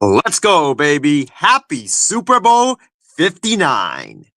Let's go, baby. Happy Super Bowl 59.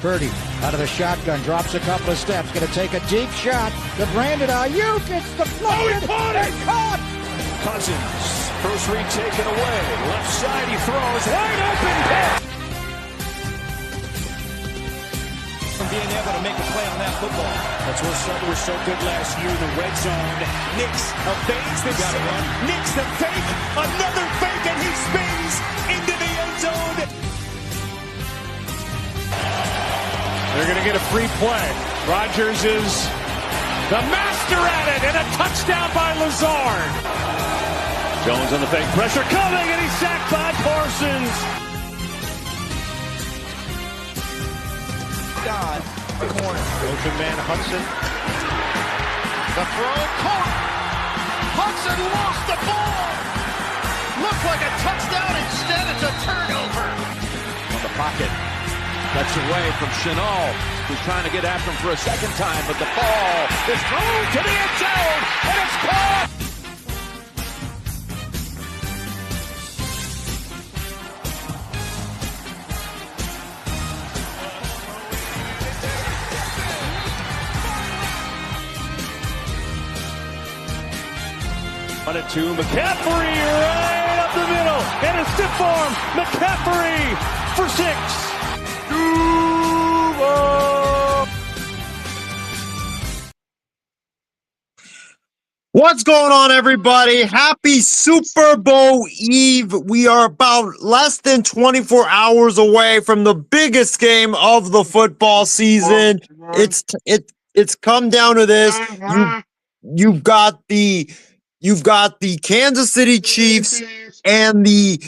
Purdy out of the shotgun, drops a couple of steps, going to take a deep shot to Brandon Ayuk. It's deflected and caught. Cousins, first read taken away. Left side he throws, wide open hit. From being able to make a play on that football. That's where Sutter was so good last year in the red zone. Nix evades the run. Nix the fake, another fake, and he spins into the end zone. They're going to get a free play. Rodgers is the master at it, and a touchdown by Lazard. Jones on the fake, pressure coming, and he's sacked by Parsons. God, corner. Motion man Hudson. The throw, caught. Hudson lost the ball. Looked like a touchdown. Instead, it's a turnover. On the pocket. That's away from Chenal, who's trying to get after him for a second time, but the ball is thrown to the end zone, and it's caught! On it to McCaffrey, right up the middle, and a stiff arm, McCaffrey for 6. What's going on, everybody? Happy Super Bowl Eve. We are about less than 24 hours away from the biggest game of the football season. It's come down to this. You've got the Kansas City Chiefs and the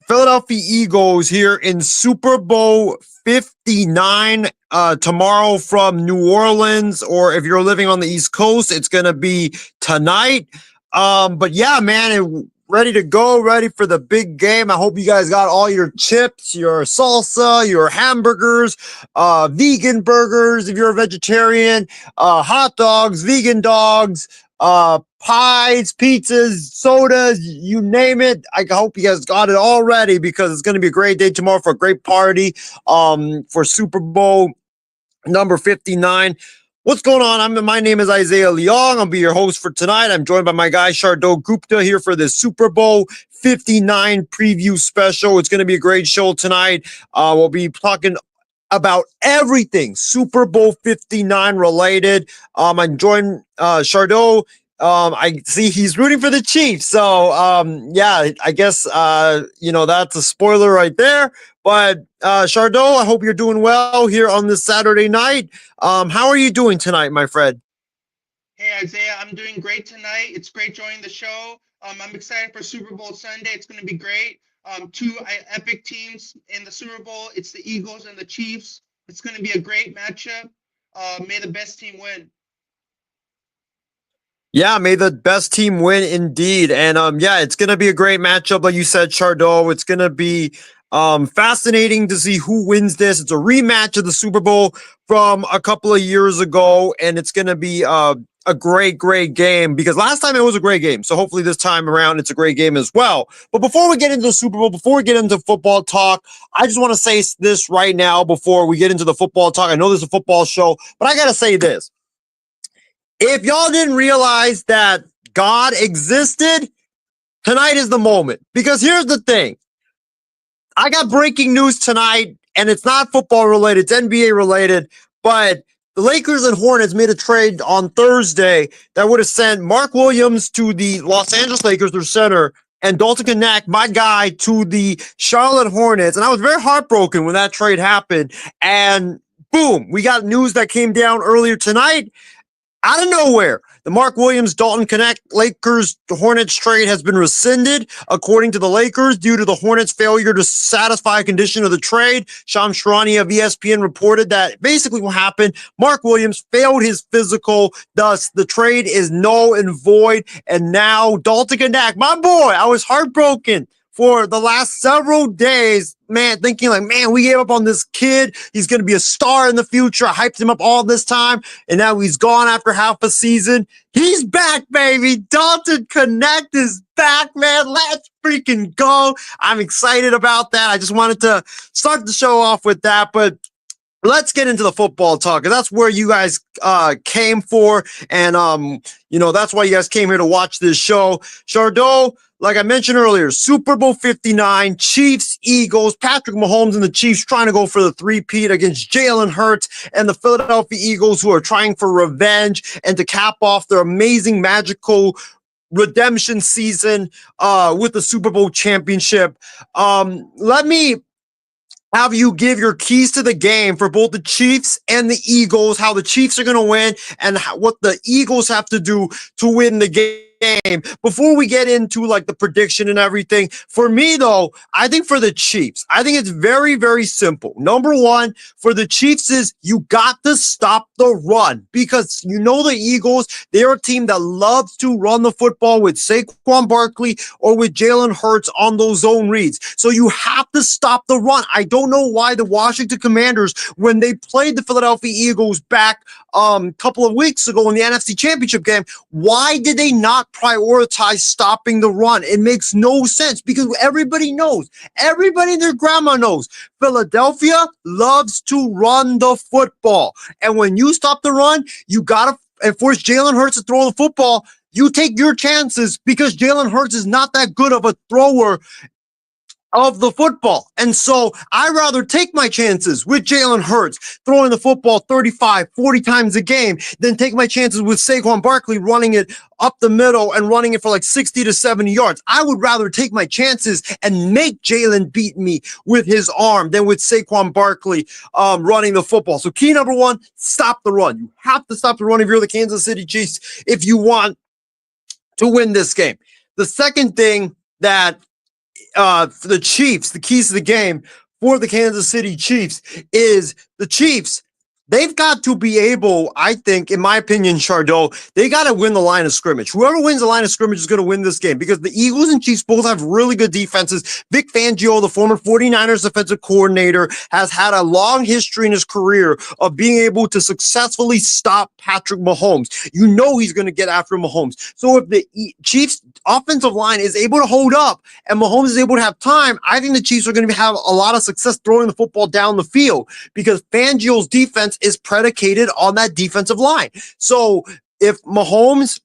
Philadelphia Eagles here in Super Bowl 59 tomorrow from New Orleans, or if you're living on the East Coast, it's going to be tonight. But yeah, man, ready to go, ready for the big game. I hope you guys got all your chips, your salsa, your hamburgers, vegan burgers if you're a vegetarian, hot dogs, vegan dogs, pies, pizzas, sodas, you name it. I hope you guys got it all ready because it's going to be a great day tomorrow for a great party for Super Bowl number 59. What's going on? My name is Isaiah Leong. I'll be your host for tonight. I'm joined by my guy Shardul Gupta here for the Super Bowl 59 preview special. It's going to be a great show tonight. We'll be talking about everything Super Bowl 59 related. I'm joined Shardul. I see he's rooting for the Chiefs. So, yeah, I guess, that's a spoiler right there. But, Shardul, I hope you're doing well here on this Saturday night. How are you doing tonight, my friend? Hey, Isaiah, I'm doing great tonight. It's great joining the show. I'm excited for Super Bowl Sunday. It's going to be great. Two epic teams in the Super Bowl. It's the Eagles and the Chiefs. It's going to be a great matchup. May the best team win. Yeah, may the best team win indeed. And yeah, it's gonna be a great matchup, like you said, Chardot. It's gonna be fascinating to see who wins this. It's a rematch of the Super Bowl from a couple of years ago, and it's gonna be a great game because last time it was a great game. So hopefully this time around it's a great game as well. But before we get into the Super Bowl, before we get into football talk, I just want to say this right now before we get into the football talk. I know there's a football show, but I gotta say this. If y'all didn't realize that God existed, tonight is the moment. Because here's the thing. I got breaking news tonight, and it's not football related, it's NBA related, but the Lakers and Hornets made a trade on Thursday that would have sent Mark Williams to the Los Angeles Lakers, their center, and Dalton Knecht, my guy, to the Charlotte Hornets. And I was very heartbroken when that trade happened. And boom, we got news that came down earlier tonight. out of nowhere, the Mark Williams, Dalton Connect Lakers Hornets trade has been rescinded, according to the Lakers, due to the Hornets' failure to satisfy a condition of the trade. Shams Charania of ESPN reported that basically what happened, Mark Williams failed his physical, thus the trade is null and void. And now Dalton Connect, my boy, I was heartbroken for the last several days, man, thinking like, man, we gave up on this kid. He's going to be a star in the future. I hyped him up all this time, and now he's gone after half a season. He's back, baby. Dalton Connect is back, man. Let's freaking go. I'm excited about that. I just wanted to start the show off with that, but let's get into the football talk, because that's where you guys came for, and that's why you guys came here to watch this show. Shardo, like I mentioned earlier, Super Bowl 59, Chiefs, Eagles, Patrick Mahomes and the Chiefs trying to go for the three-peat against Jalen Hurts and the Philadelphia Eagles, who are trying for revenge and to cap off their amazing, magical redemption season with the Super Bowl championship. Let me have you give your keys to the game for both the Chiefs and the Eagles, how the Chiefs are going to win and what the Eagles have to do to win the game. Before we get into like the prediction and everything, for me though, I think for the Chiefs, I think it's very, very simple. Number one for the Chiefs is you got to stop the run, because the Eagles, they're a team that loves to run the football with Saquon Barkley or with Jalen Hurts on those zone reads. So you have to stop the run. I don't know why the Washington Commanders, when they played the Philadelphia Eagles back a couple of weeks ago in the NFC Championship game, why did they not prioritize stopping the run? It makes no sense, because everybody knows, everybody and their grandma knows, Philadelphia loves to run the football. And when you stop the run, you got to force Jalen Hurts to throw the football. You take your chances, because Jalen Hurts is not that good of a thrower of the football. And so I'd rather take my chances with Jalen Hurts throwing the football 35, 40 times a game than take my chances with Saquon Barkley running it up the middle and running it for like 60 to 70 yards. I would rather take my chances and make Jalen beat me with his arm than with Saquon Barkley running the football. So key number one, stop the run. You have to stop the run if you're the Kansas City Chiefs if you want to win this game. The second thing that for the Chiefs, the keys to the game for the Kansas City Chiefs is the Chiefs. They've got to be able, I think, in my opinion, Shardo, they got to win the line of scrimmage. Whoever wins the line of scrimmage is going to win this game, because the Eagles and Chiefs both have really good defenses. Vic Fangio, the former 49ers defensive coordinator, has had a long history in his career of being able to successfully stop Patrick Mahomes. He's going to get after Mahomes. So if the Chiefs offensive line is able to hold up and Mahomes is able to have time, I think the Chiefs are going to have a lot of success throwing the football down the field, because Fangio's defense is predicated on that defensive line. So if Mahomes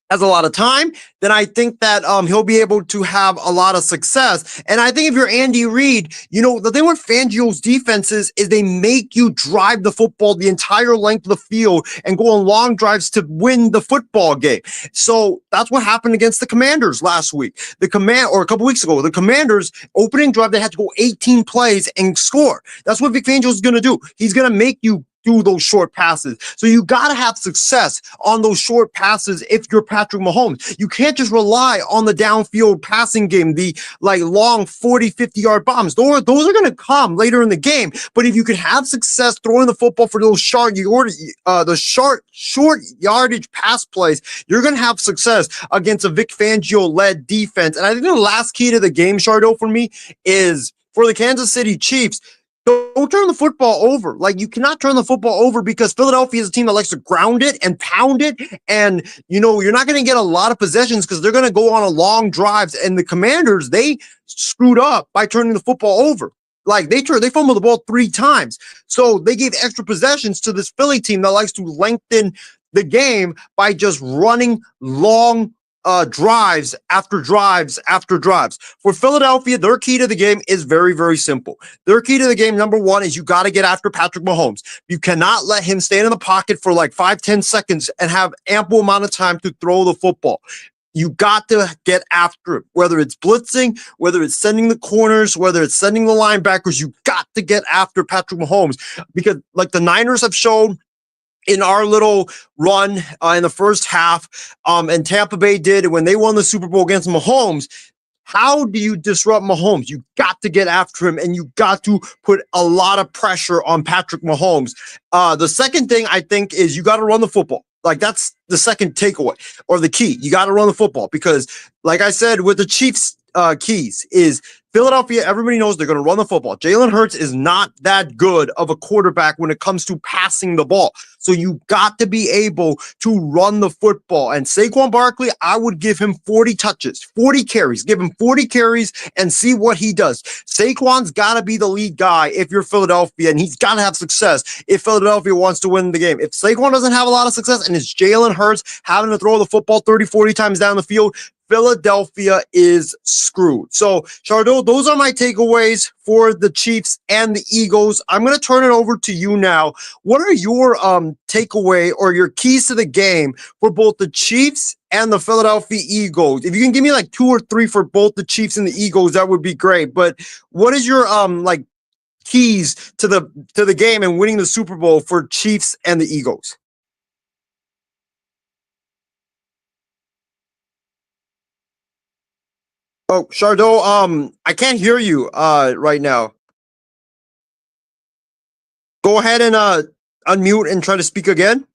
has a lot of time, then I think that he'll be able to have a lot of success. And I think if you're Andy Reid, the thing with Fangio's defenses is they make you drive the football the entire length of the field and go on long drives to win the football game. So that's what happened against the Commanders last week. A couple weeks ago, the Commanders opening drive, they had to go 18 plays and score. That's what Vic Fangio is going to do. He's going to make you do those short passes. So you got to have success on those short passes if you're Patrick Mahomes. You can't just rely on the downfield passing game, the long 40, 50-yard bombs. Those are going to come later in the game. But if you can have success throwing the football for those short yardage pass plays, you're going to have success against a Vic Fangio-led defense. And I think the last key to the game, Shardo, for me, is for the Kansas City Chiefs, don't turn the football over. You cannot turn the football over, because Philadelphia is a team that likes to ground it and pound it. And, you're not going to get a lot of possessions because they're going to go on a long drives. And the Commanders, they screwed up by turning the football over. They fumbled the ball 3 times. So they gave extra possessions to this Philly team that likes to lengthen the game by just running long drives after drives after drives. For Philadelphia, their key to the game is very, very simple. Their key to the game, number one, is you got to get after Patrick Mahomes. You cannot let him stand in the pocket for 5-10 seconds and have ample amount of time to throw the football. You got to get after it, whether it's blitzing, whether it's sending the corners, whether it's sending the linebackers. You got to get after Patrick Mahomes, because the Niners have shown in our little run in the first half, and Tampa Bay did when they won the Super Bowl against Mahomes. How do you disrupt Mahomes? You got to get after him, and you got to put a lot of pressure on Patrick Mahomes. The second thing I think is you got to run the football. Like, that's the second takeaway or the key. You got to run the football because, like I said, with the Chiefs' keys is Philadelphia, everybody knows they're going to run the football. Jalen Hurts is not that good of a quarterback when it comes to passing the ball. So you got to be able to run the football. And Saquon Barkley, I would give him 40 touches, 40 carries. Give him 40 carries and see what he does. Saquon's got to be the lead guy if you're Philadelphia, and he's got to have success if Philadelphia wants to win the game. If Saquon doesn't have a lot of success and it's Jalen Hurts having to throw the football 30, 40 times down the field, Philadelphia is screwed. So, Shardo, those are my takeaways for the Chiefs and the Eagles. I'm going to turn it over to you now. What are your takeaway or your keys to the game for both the Chiefs and the Philadelphia Eagles? If you can give me like 2 or 3 for both the Chiefs and the Eagles, that would be great. But what is your like keys to the game and winning the Super Bowl for Chiefs and the Eagles? Oh, Shardo, I can't hear you right now. Go ahead and unmute and try to speak again.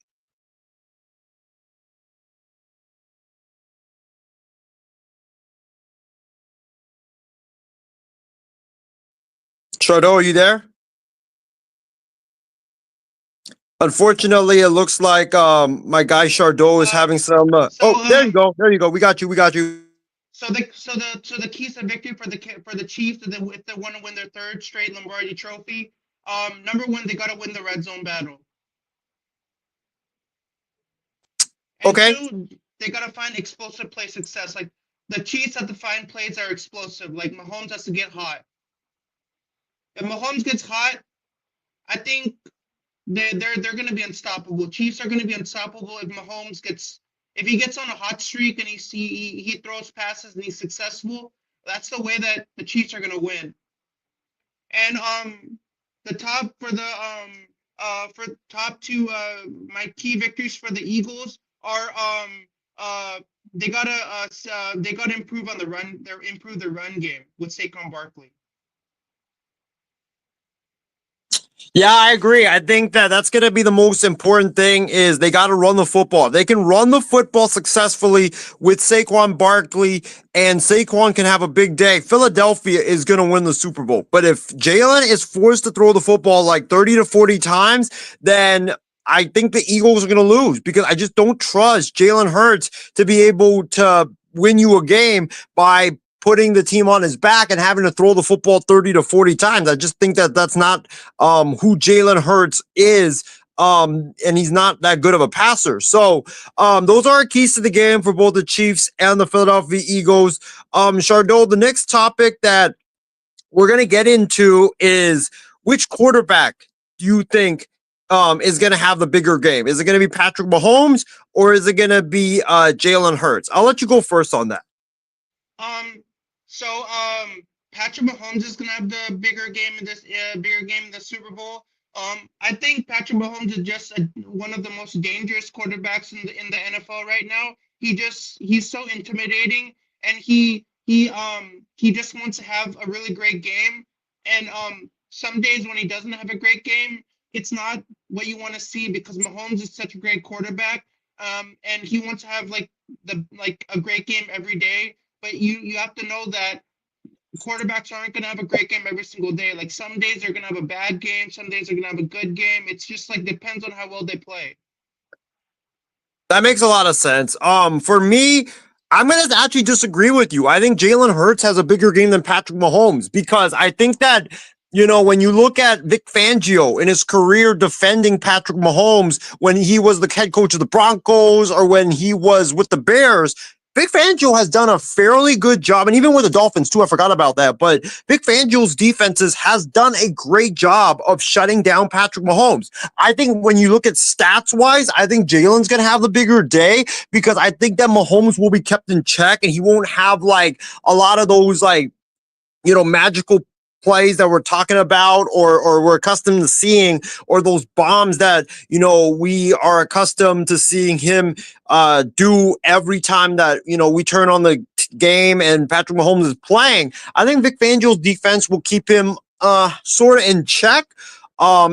Shardo, are you there? Unfortunately, it looks like my guy Shardo is having some. There you go. There you go. We got you. We got you. So the keys to victory for the Chiefs if they want to win their third straight Lombardi Trophy. Number one, they got to win the red zone battle. And Okay. two, they got to find explosive play success. Like the Chiefs have to find plays that are explosive. Like Mahomes has to get hot. If Mahomes gets hot, I think they're going to be unstoppable. Chiefs are going to be unstoppable if Mahomes gets. If he gets on a hot streak and he throws passes and he's successful, that's the way that the Chiefs are gonna win. And the top for the for top two my key victories for the Eagles are they gotta improve on the run. They improve the run game with Saquon Barkley. Yeah, I agree. I think that that's going to be the most important thing is they got to run the football. If they can run the football successfully with Saquon Barkley and Saquon can have a big day, Philadelphia is going to win the Super Bowl. But if Jalen is forced to throw the football like 30 to 40 times, then I think the Eagles are going to lose because I just don't trust Jalen Hurts to be able to win you a game by putting the team on his back and having to throw the football 30 to 40 times. I just think that that's not who Jalen Hurts is. And he's not that good of a passer. So those are our keys to the game for both the Chiefs and the Philadelphia Eagles. Shardo, the next topic that we're going to get into is which quarterback do you think is going to have the bigger game? Is it going to be Patrick Mahomes or is it going to be Jalen Hurts? I'll let you go first on that. So Patrick Mahomes is gonna have the bigger game in the Super Bowl. I think Patrick Mahomes is just one of the most dangerous quarterbacks in the NFL right now. He's so intimidating, and he just wants to have a really great game. And some days when he doesn't have a great game, it's not what you want to see because Mahomes is such a great quarterback. And he wants to have like a great game every day. But you have to know that quarterbacks aren't going to have a great game every single day. Like some days they're going to have a bad game, some days they're going to have a good game. It's just like depends on how well they play. That makes a lot of sense. For me, I'm going to actually disagree with you. I think Jalen Hurts has a bigger game than Patrick Mahomes because I think that, you know, when you look at Vic Fangio in his career defending Patrick Mahomes when he was the head coach of the Broncos or when he was with the Bears, Vic Fangio has done a fairly good job, and even with the Dolphins too, I forgot about that, but Vic Fangio's defenses has done a great job of shutting down Patrick Mahomes. I think when you look at stats-wise, I think Jalen's going to have the bigger day because I think that Mahomes will be kept in check, and he won't have, like, a lot of those, like, you know, magical plays that we're talking about or we're accustomed to seeing, or those bombs that, you know, we are accustomed to seeing him do every time that, you know, we turn on the game and Patrick Mahomes is playing. I think Vic Fangio's defense will keep him sort of in check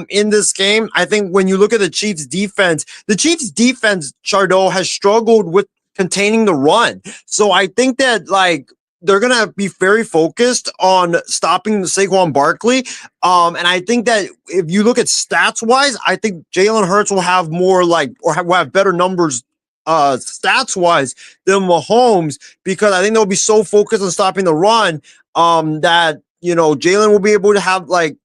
in this game. I think when you look at the Chiefs defense, Chardot, has struggled with containing the run. So I think that, like, they're going to be very focused on stopping Saquon Barkley. And I think that if you look at stats wise, I think Jalen Hurts will have more will have better numbers stats wise than Mahomes, because I think they'll be so focused on stopping the run that, you know, Jalen will be able to have like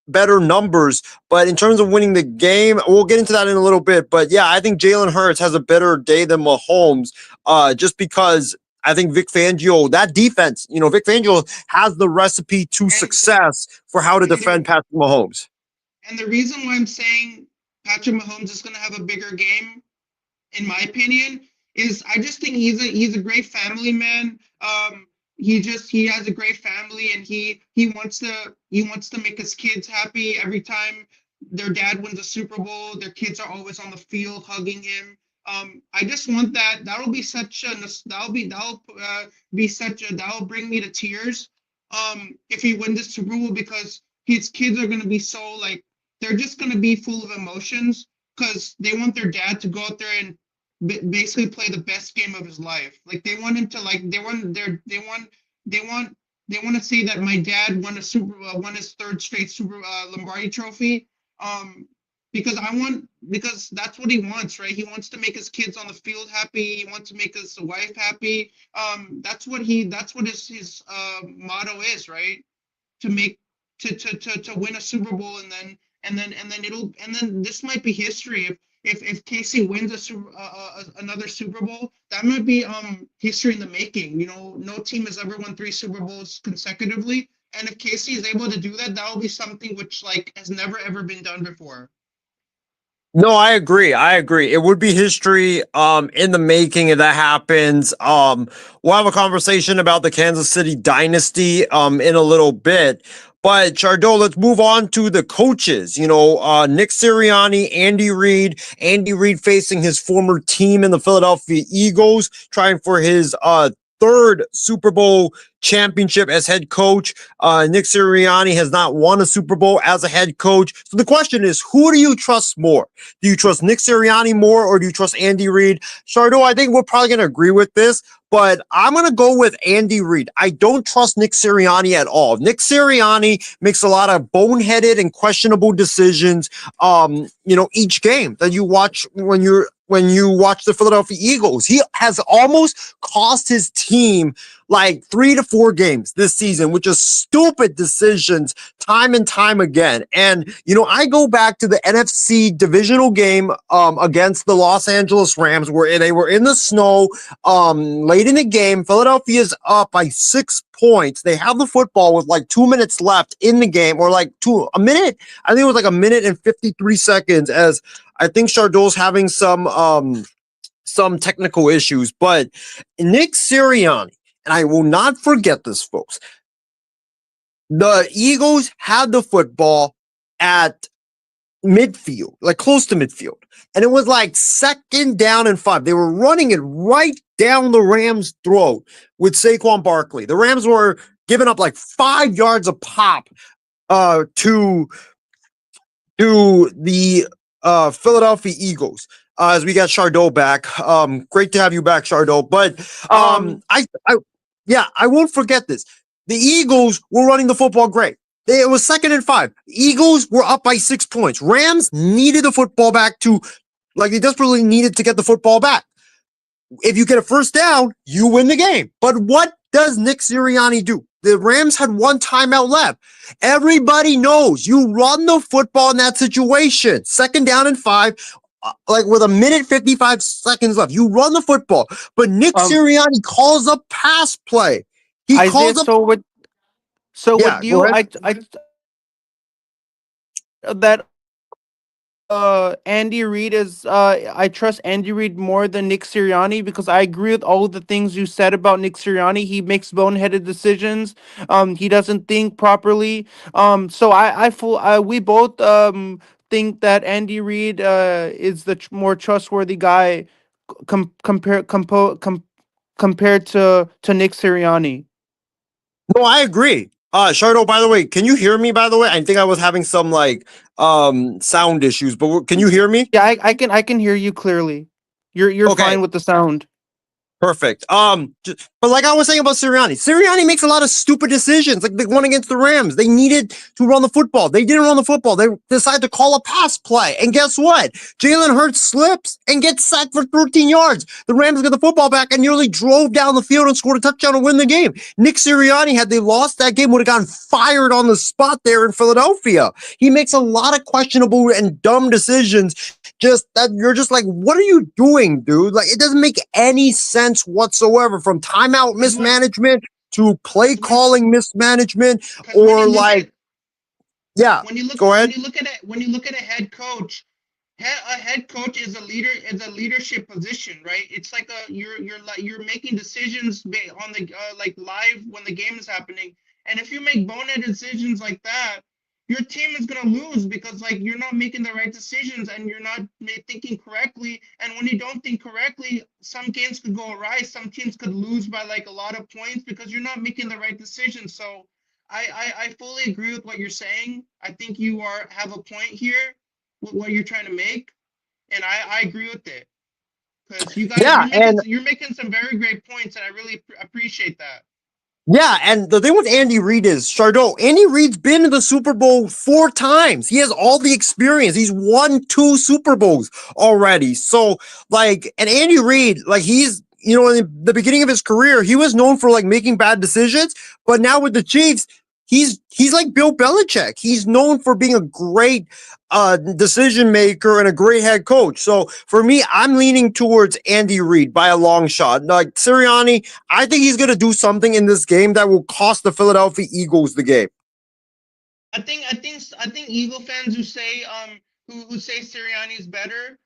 better numbers. But in terms of winning the game, we'll get into that in a little bit. But yeah, I think Jalen Hurts has a better day than Mahomes, just because I think Vic Fangio, that defense, you know, Vic Fangio has the recipe to success for how to defend Patrick Mahomes. And the reason why I'm saying Patrick Mahomes is going to have a bigger game, in my opinion, is I just think he's a great family man. He has a great family, and he wants to make his kids happy. Every time their dad wins a Super Bowl, their kids are always on the field hugging him. I just want that. That'll bring me to tears. If he wins the Super Bowl, because his kids are gonna be so, like, they're just gonna be full of emotions because they want their dad to go out there and basically play the best game of his life. Like, they want him to, like, they want to say that my dad won his third straight Lombardi trophy. Because that's what he wants, right? He wants to make his kids on the field happy. He wants to make his wife happy. That's what his motto is, right? To win a Super Bowl, and then this might be history. If KC wins another Super Bowl, that might be history in the making. You know, no team has ever won 3 Super Bowls consecutively, and if KC is able to do that, that will be something which, like, has never ever been done before. No, I agree. It would be history in the making if that happens. We'll have a conversation about the Kansas City dynasty in a little bit. But Chardot, let's move on to the coaches. You know, Nick Sirianni, Andy Reid. Andy Reid facing his former team in the Philadelphia Eagles, trying for his third Super Bowl championship as head coach. Nick Sirianni has not won a Super Bowl as a head coach. So the question is, who do you trust more? Do you trust Nick Sirianni more, or do you trust Andy Reid? Chardot, I think we're probably going to agree with this, but I'm going to go with Andy Reid. I don't trust Nick Sirianni at all. Nick Sirianni makes a lot of boneheaded and questionable decisions, you know, each game that you watch when you watch the Philadelphia Eagles. He has almost cost his team like 3 to 4 games this season, which is stupid decisions time and time again. And, you know, I go back to the NFC divisional game against the Los Angeles Rams, where they were in the snow late in the game. Philadelphia's up by 6 points. They have the football with like 2 minutes left in the game, or like a minute. I think it was like a minute and 53 seconds, as I think Chardot's having some technical issues. But Nick Sirianni, and I will not forget this, folks, the Eagles had the football at midfield, like close to midfield. And it was like 2nd down and 5. They were running it right down the Rams' throat with Saquon Barkley. The Rams were giving up like 5 yards a pop to the Philadelphia Eagles. As we got Chardot back. Great to have you back, Chardot. But I won't forget this. The Eagles were running the football great. It was 2nd and 5. Eagles were up by 6 points. Rams needed the football back they desperately needed to get the football back. If you get a first down, you win the game. But what does Nick Sirianni do? The Rams had 1 timeout left. Everybody knows you run the football in that situation. 2nd down and 5. Like with a minute 55 seconds left, you run the football. But Nick Sirianni calls a pass play. He calls up. With you, that Andy Reid is I trust Andy Reid more than Nick Sirianni because I agree with all the things you said about Nick Sirianni. He makes boneheaded decisions. He doesn't think properly. So we both think that Andy Reid is the more trustworthy guy compared to Nick Sirianni. No, I agree. Shardo, by the way, can you hear me, by the way? I think I was having some like sound issues, but can you hear me? Yeah, I can hear you clearly. You're Okay. fine with the sound. Perfect. But like I was saying about Sirianni, Sirianni makes a lot of stupid decisions. Like the one against the Rams, they needed to run the football. They didn't run the football. They decided to call a pass play, and guess what? Jalen Hurts slips and gets sacked for 13 yards. The Rams got the football back and nearly drove down the field and scored a touchdown to win the game. Nick Sirianni, had they lost that game, would have gotten fired on the spot there in Philadelphia. He makes a lot of questionable and dumb decisions. Just that you're just like, what are you doing, dude? Like, it doesn't make any sense whatsoever, from timeout mismanagement to play calling mismanagement, or like, yeah. Go ahead. When you look at a head coach, a head coach is a leader, is a leadership position, right? It's like you're making decisions on the like live when the game is happening, and if you make bonehead decisions like that, your team is gonna lose because like you're not making the right decisions and you're not thinking correctly. And when you don't think correctly, some games could go awry. Some teams could lose by like a lot of points because you're not making the right decisions. So I fully agree with what you're saying. I think you have a point here with what you're trying to make, and I agree with it because you guys Yeah, you're making some very great points, and I really appreciate that. Yeah, and the thing with Andy Reid is, Chardot, Andy Reid's been in the Super Bowl 4 times. He has all the experience. He's won 2 Super Bowls already. So, like, and Andy Reid, like, he's, in the beginning of his career, he was known for, like, making bad decisions. But now with the Chiefs, he's like Bill Belichick. He's known for being a great decision maker and a great head coach. So for me, I'm leaning towards Andy Reid by a long shot. Like Sirianni, I think he's going to do something in this game that will cost the Philadelphia Eagles the game. I think Eagle fans who say Sirianni is better,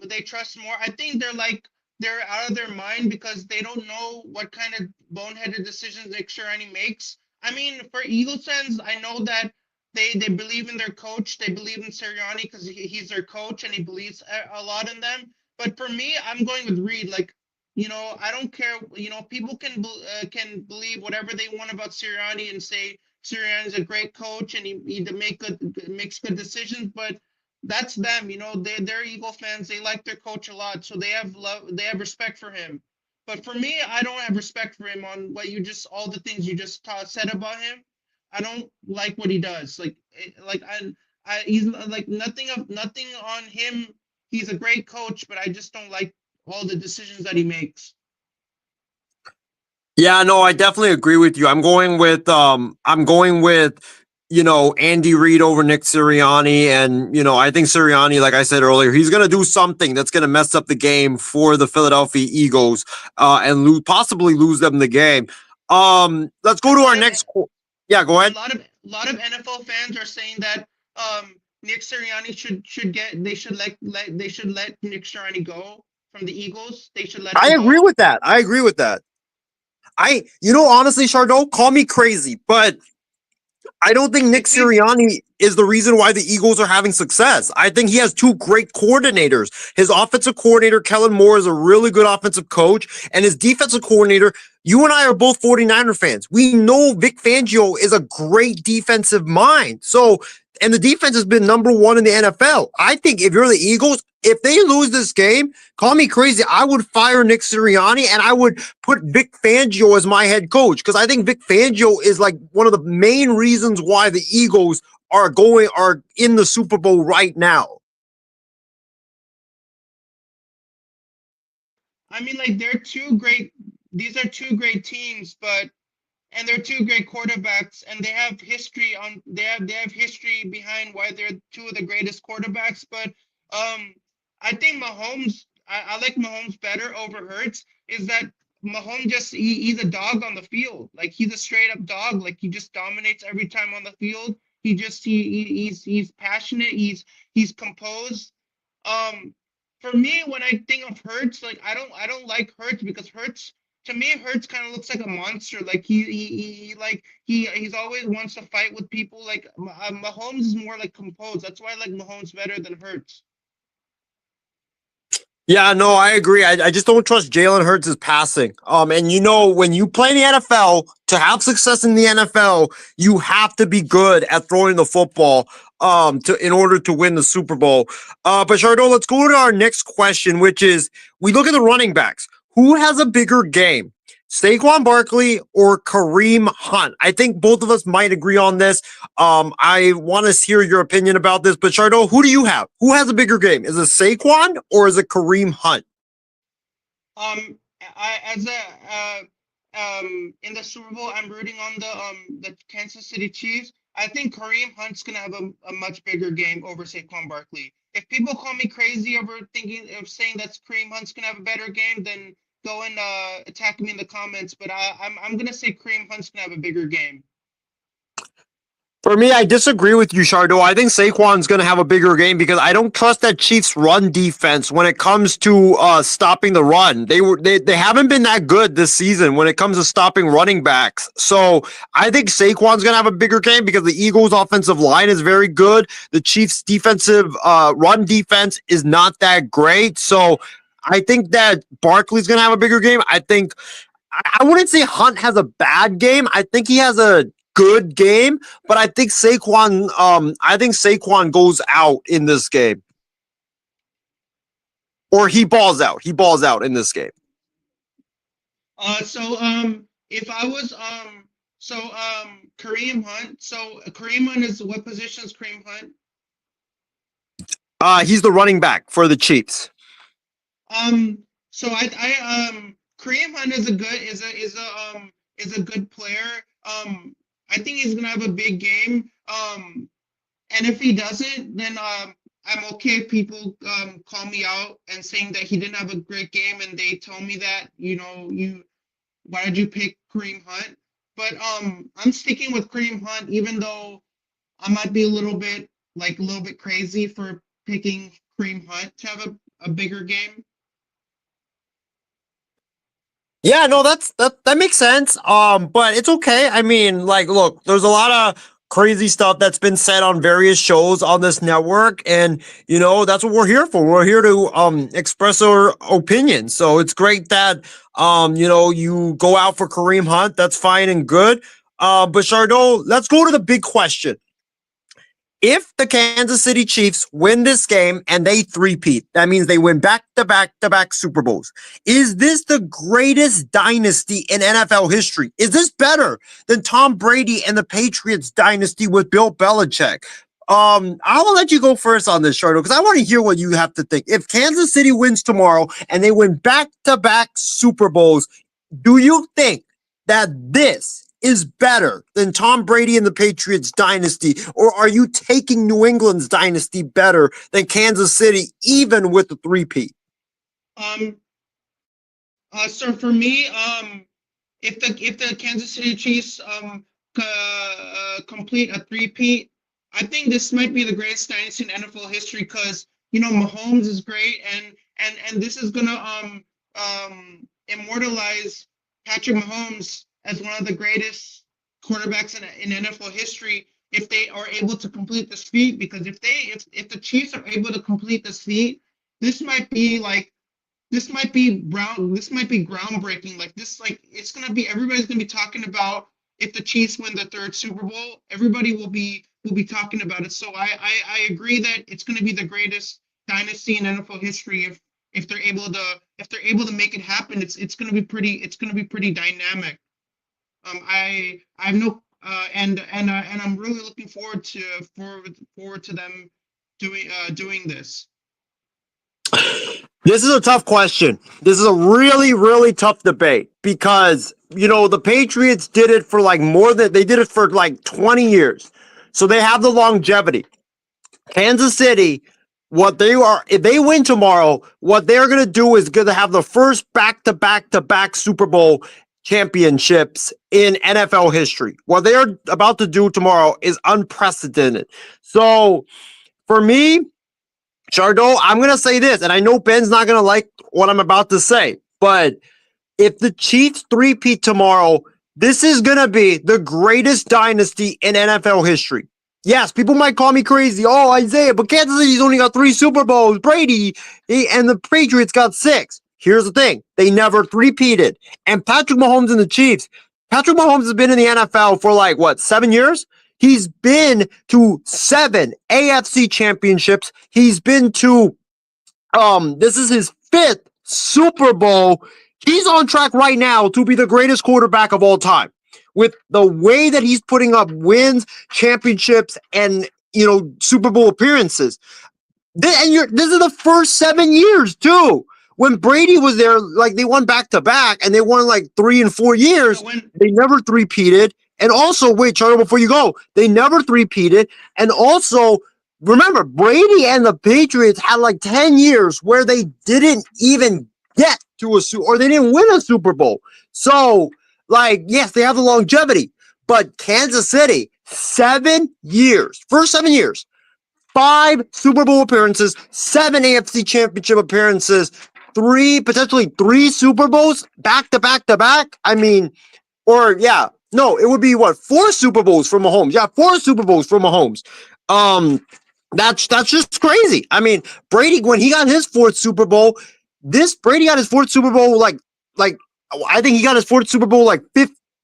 they trust more. I think they're out of their mind because they don't know what kind of boneheaded decisions Nick Sirianni makes. I mean, for Eagles fans, I know that they believe in their coach. They believe in Sirianni because he's their coach and he believes a lot in them. But for me, I'm going with Reid. Like, I don't care. People can believe whatever they want about Sirianni and say Sirianni is a great coach and he makes good decisions, but that's them. They're Eagle fans. They like their coach a lot, so they have respect for him. But for me, I don't have respect for him on all the things you just said about him. I don't like what he does. He's like nothing on him. He's a great coach, but I just don't like all the decisions that he makes. Yeah, no, I definitely agree with you. I'm going with Andy Reid over Nick Sirianni. And, I think Sirianni, like I said earlier, he's going to do something that's going to mess up the game for the Philadelphia Eagles and possibly lose them the game. Let's go to our next. Yeah, go ahead. A lot of NFL fans are saying that Nick Sirianni should let Nick Sirianni go from the Eagles. They should let him I agree go. with that. I agree with that. Honestly, Chardot, call me crazy, but I don't think Nick Sirianni is the reason why the Eagles are having success. I think he has 2 great coordinators. His offensive coordinator, Kellen Moore, is a really good offensive coach, and his defensive coordinator, you and I are both 49er fans. We know Vic Fangio is a great defensive mind. So, and the defense has been number 1 in the NFL. I think if you're the Eagles, if they lose this game, call me crazy, I would fire Nick Sirianni and I would put Vic Fangio as my head coach, because I think Vic Fangio is like one of the main reasons why the Eagles are in the Super Bowl right now. I mean, like these are 2 great teams, and they're 2 great quarterbacks, and they have history behind why they're 2 of the greatest quarterbacks. But I think Mahomes, I like Mahomes better over Hurts. Is that Mahomes he's a dog on the field. Like he's a straight up dog. Like he just dominates every time on the field. He's passionate. He's composed. For me, when I think of Hurts, like I don't like Hurts because Hurts to me Hurts kind of looks like a monster. Like he's always wants to fight with people. Like Mahomes is more like composed. That's why I like Mahomes better than Hurts. Yeah, no, I agree. I just don't trust Jalen Hurts' passing. And when you play in the NFL, to have success in the NFL, you have to be good at throwing the football in order to win the Super Bowl. But Chardon, let's go to our next question, which is we look at the running backs. Who has a bigger game? Saquon Barkley or Kareem Hunt? I think both of us might agree on this. I want to hear your opinion about this, but Chardon, who do you have? Who has a bigger game? Is it Saquon or is it Kareem Hunt? In the Super Bowl, I'm rooting on the Kansas City Chiefs. I think Kareem Hunt's gonna have a much bigger game over Saquon Barkley. If people call me crazy over saying that's Kareem Hunt's gonna have a better game, then go and attack me in the comments. But I'm gonna say Kareem Hunt's gonna have a bigger game. For me, I disagree with you, Chardon. I think Saquon's going to have a bigger game because I don't trust that Chiefs run defense when it comes to stopping the run. They haven't been that good this season when it comes to stopping running backs. So I think Saquon's going to have a bigger game because the Eagles' offensive line is very good. The Chiefs' defensive run defense is not that great. So I think that Barkley's going to have a bigger game. I wouldn't say Hunt has a bad game. I think he has a good game, but I think Saquon goes out in this game. Or he balls out. He balls out in this game. If I was Kareem Hunt. So Kareem Hunt is what position is Kareem Hunt? He's the running back for the Chiefs. Kareem Hunt is a good player. I think he's gonna have a big game. And if he doesn't, then I'm okay if people call me out and saying that he didn't have a great game and they tell me that, why did you pick Kareem Hunt? But I'm sticking with Kareem Hunt, even though I might be a little bit crazy for picking Kareem Hunt to have a bigger game. Yeah, no, that makes sense. But it's okay. I mean, look, there's a lot of crazy stuff that's been said on various shows on this network, and that's what we're here for. We're here to express our opinions. So it's great that you go out for Kareem Hunt. That's fine and good. But Chardon, let's go to the big question. If the Kansas City Chiefs win this game and they three-peat, that means they win back-to-back Super Bowls. Is this the greatest dynasty in NFL history? Is this better than Tom Brady and the Patriots dynasty with Bill Belichick? I will let you go first on this, Chardon, because I want to hear what you have to think. If Kansas City wins tomorrow and they win back-to-back Super Bowls, do you think that this is better than Tom Brady and the Patriots dynasty, or are you taking New England's dynasty better than Kansas City, even with the three-peat? So for me, if the Kansas City Chiefs complete a three-peat, I think this might be the greatest dynasty in NFL history because Mahomes is great, and this is gonna immortalize Patrick Mahomes as one of the greatest quarterbacks in NFL history if they are able to complete this feat. Because if the Chiefs are able to complete this feat, this might be groundbreaking. Everybody's gonna be talking about if the Chiefs win the third Super Bowl. Everybody will be talking about it. So I agree that it's gonna be the greatest dynasty in NFL history if they're able to make it happen. It's gonna be pretty dynamic. I have no and I'm really looking forward to them doing this. This is a tough question. This is a really, really tough debate because the Patriots did it for they did it for 20 years, so they have the longevity. Kansas City, if they win tomorrow, what they're gonna do is gonna have the first back-to-back Super Bowl championships in NFL history. What they are about to do tomorrow is unprecedented. So for me, Chardot, I'm going to say this, and I know Ben's not going to like what I'm about to say, but if the Chiefs three-peat tomorrow, this is going to be the greatest dynasty in NFL history. Yes, people might call me crazy. Oh, Isaiah, but Kansas City's only got 3 Super Bowls. Brady and the Patriots got 6. Here's the thing. They never three-peated. And Patrick Mahomes and the Chiefs, Patrick Mahomes has been in the NFL for 7 years? He's been to 7 AFC championships. He's been to, this is his 5th Super Bowl. He's on track right now to be the greatest quarterback of all time. With the way that he's putting up wins, championships, and Super Bowl appearances. This is the first 7 years too. When Brady was there, they won back-to-back, and they won 3 and 4 years. They never three-peated. And also, wait, Charlie, before you go, they never three-peated. And also, remember, Brady and the Patriots had 10 years where they didn't even get to or they didn't win a Super Bowl. So, yes, they have the longevity, but Kansas City, 7 years, first 7 years, 5 Super Bowl appearances, 7 AFC championship appearances, potentially 3 Super Bowls back to back to back. It would be 4 Super Bowls for Mahomes. Yeah, 4 Super Bowls for Mahomes. That's just crazy. Brady, when he got his 4th Super Bowl, Brady got his 4th Super Bowl I think he got his 4th Super Bowl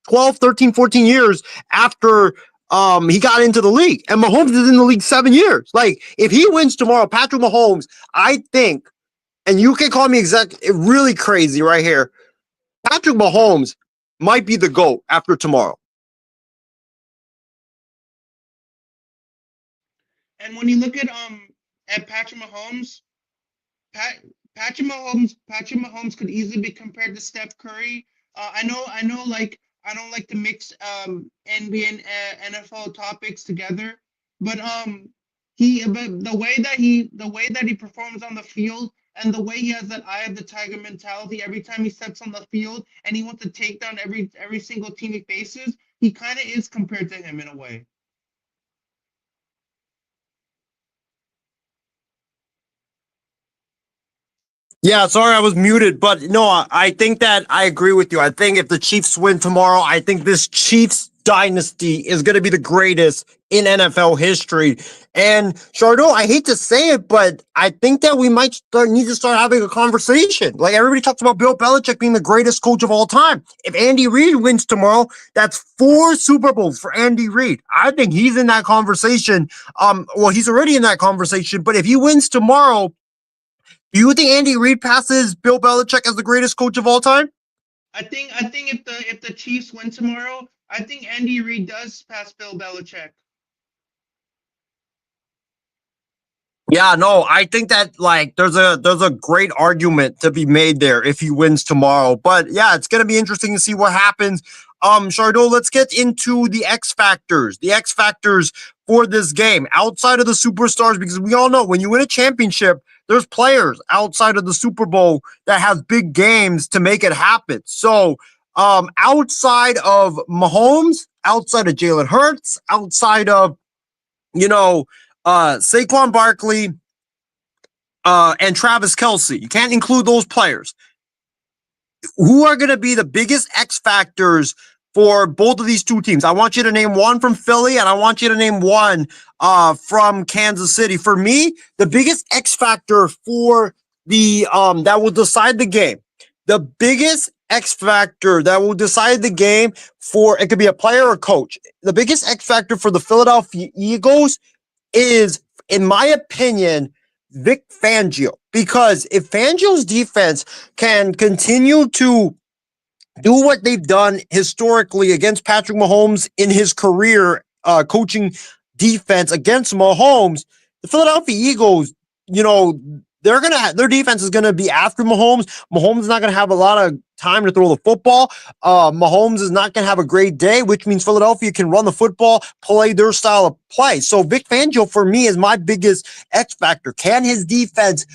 12, 13, 14 years after he got into the league. And Mahomes is in the league 7 years. If he wins tomorrow, Patrick Mahomes, I think, and you can call me really crazy right here, Patrick Mahomes might be the GOAT after tomorrow. And when you look at Patrick Mahomes, Patrick Mahomes could easily be compared to Steph Curry. I know, I don't like to mix NBA and NFL topics together, but the way that he performs on the field and the way he has that eye of the tiger mentality every time he steps on the field and he wants to take down every single team he faces, he kind of is compared to him in a way. Yeah, sorry I was muted, but no, I think that I agree with you. I think if the Chiefs win tomorrow, I think this Chiefs dynasty is going to be the greatest in NFL history. And Chardot, I hate to say it, but I think that we might need to start having a conversation. Everybody talks about Bill Belichick being the greatest coach of all time. If Andy Reid wins tomorrow, that's 4 Super Bowls for Andy Reid. I think he's in that conversation. He's already in that conversation, but if he wins tomorrow, do you think Andy Reid passes Bill Belichick as the greatest coach of all time? I think if the Chiefs win tomorrow, I think Andy Reid does pass Bill Belichick. Yeah, no, I think that there's a great argument to be made there if he wins tomorrow. But yeah, it's gonna be interesting to see what happens. Chardot, let's get into the X factors. The X factors for this game outside of the superstars, because we all know when you win a championship, there's players outside of the Super Bowl that have big games to make it happen. So outside of Mahomes, outside of Jalen Hurts, outside of Saquon Barkley and Travis Kelce, you can't include those players. Who are going to be the biggest X factors for both of these two teams? I want you to name one from Philly, and I want you to name one from Kansas City. For me, the biggest X factor for the that will decide the game, the biggest X factor that will decide the game for, it could be a player or coach. The biggest X factor for the Philadelphia Eagles is, in my opinion, Vic Fangio. Because if Fangio's defense can continue to do what they've done historically against Patrick Mahomes in his career, coaching defense against Mahomes, the Philadelphia Eagles, their defense is gonna be after Mahomes. Mahomes is not gonna have a lot of time to throw the football. Mahomes is not gonna have a great day, which means Philadelphia can run the football, play their style of play. So Vic Fangio, for me, is my biggest X factor. Can his defense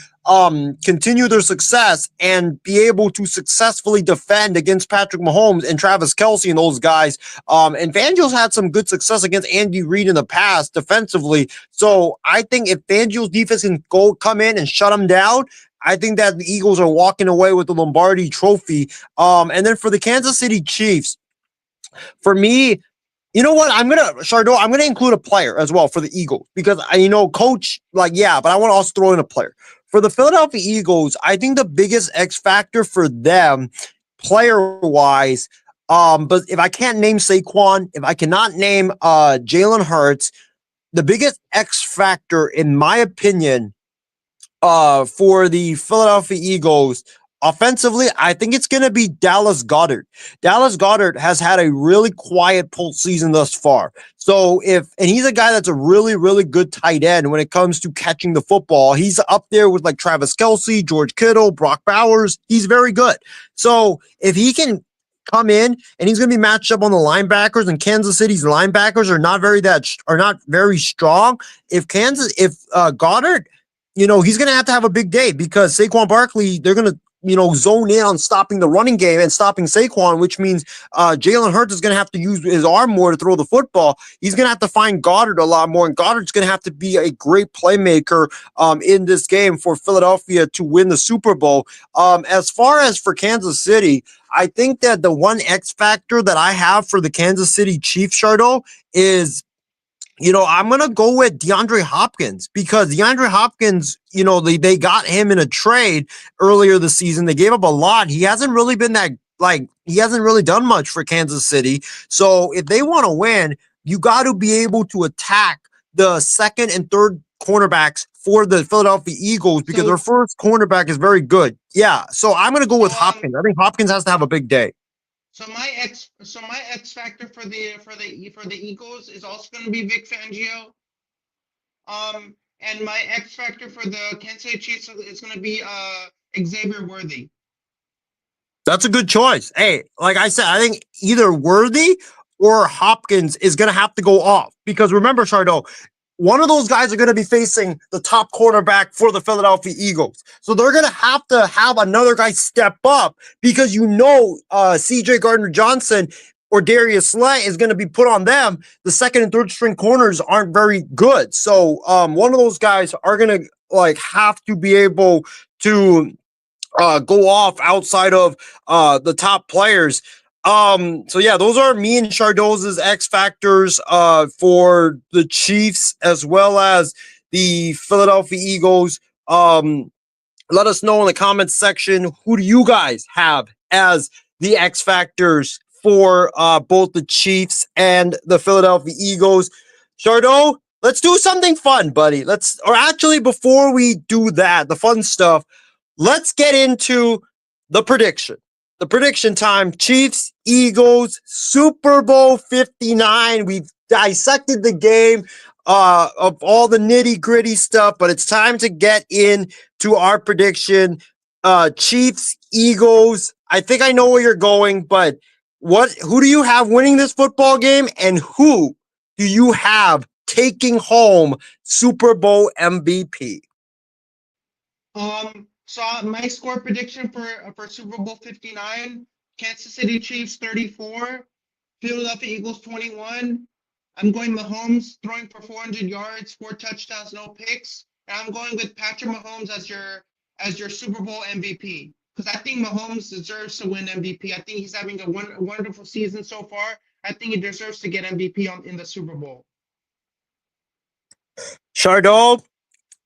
continue their success and be able to successfully defend against Patrick Mahomes and Travis Kelce and those guys. And Fangio's had some good success against Andy Reid in the past defensively. So I think if Fangio's defense can come in and shut them down, I think that the Eagles are walking away with the Lombardi Trophy. And then for the Kansas City Chiefs, for me, you know what? I'm gonna include a player as well for the Eagles because coach, but I want to also throw in a player. For the Philadelphia Eagles, I think the biggest X factor for them, player-wise, but if I can't name Saquon, if I cannot name Jalen Hurts, the biggest X factor, in my opinion, for the Philadelphia Eagles, offensively, I think it's going to be Dallas Goedert. Dallas Goedert has had a really quiet postseason thus far. So and he's a guy that's a really, really good tight end when it comes to catching the football. He's up there with like Travis Kelce, George Kittle, Brock Bowers. He's very good. So if he can come in and he's going to be matched up on the linebackers, and Kansas City's linebackers are not very strong. If Goddard, he's going to have a big day because Saquon Barkley, they're going to zone in on stopping the running game and stopping Saquon, which means Jalen Hurts is going to have to use his arm more to throw the football. He's going to have to find Goddard a lot more, and Goddard's going to have to be a great playmaker in this game for Philadelphia to win the Super Bowl. As far as for Kansas City, I think that the one X factor that I have for the Kansas City Chiefs, Shardo, is I'm going to go with DeAndre Hopkins because DeAndre Hopkins, they got him in a trade earlier this season. They gave up a lot. He hasn't really been he hasn't really done much for Kansas City. So if they want to win, you got to be able to attack the second and third cornerbacks for the Philadelphia Eagles because their first cornerback is very good. Yeah. So I'm going to go with Hopkins. I think Hopkins has to have a big day. So my X factor for the Eagles is also going to be Vic Fangio. And my X factor for the Kansas City Chiefs is going to be Xavier Worthy. That's a good choice. Hey, like I said, I think either Worthy or Hopkins is going to have to go off because remember, Shardo, one of those guys are going to be facing the top quarterback for the Philadelphia Eagles. So they're going to have another guy step up because CJ Gardner-Johnson or Darius Slay is going to be put on them. The second and third string corners aren't very good. So one of those guys are going to have to be able to go off outside of the top players. So yeah, those are me and Shardoz's X factors for the Chiefs as well as the Philadelphia Eagles. Let us know in the comments section, who do you guys have as the X factors for both the Chiefs and the Philadelphia Eagles? Shardo, let's do something fun, buddy. Before we do that, the fun stuff, let's get into the prediction. The prediction time, Chiefs, Eagles, Super Bowl 59. We've dissected the game of all the nitty gritty stuff, but it's time to get into our prediction. Chiefs, Eagles. I think I know where you're going, but who do you have winning this football game, and who do you have taking home Super Bowl MVP? So my score prediction for Super Bowl 59, Kansas City Chiefs 34, Philadelphia Eagles 21. I'm going Mahomes throwing for 400 yards, 4 touchdowns, no picks. And I'm going with Patrick Mahomes as your Super Bowl MVP because I think Mahomes deserves to win MVP. I think he's having a wonderful season so far. I think he deserves to get MVP in the Super Bowl. Shardo,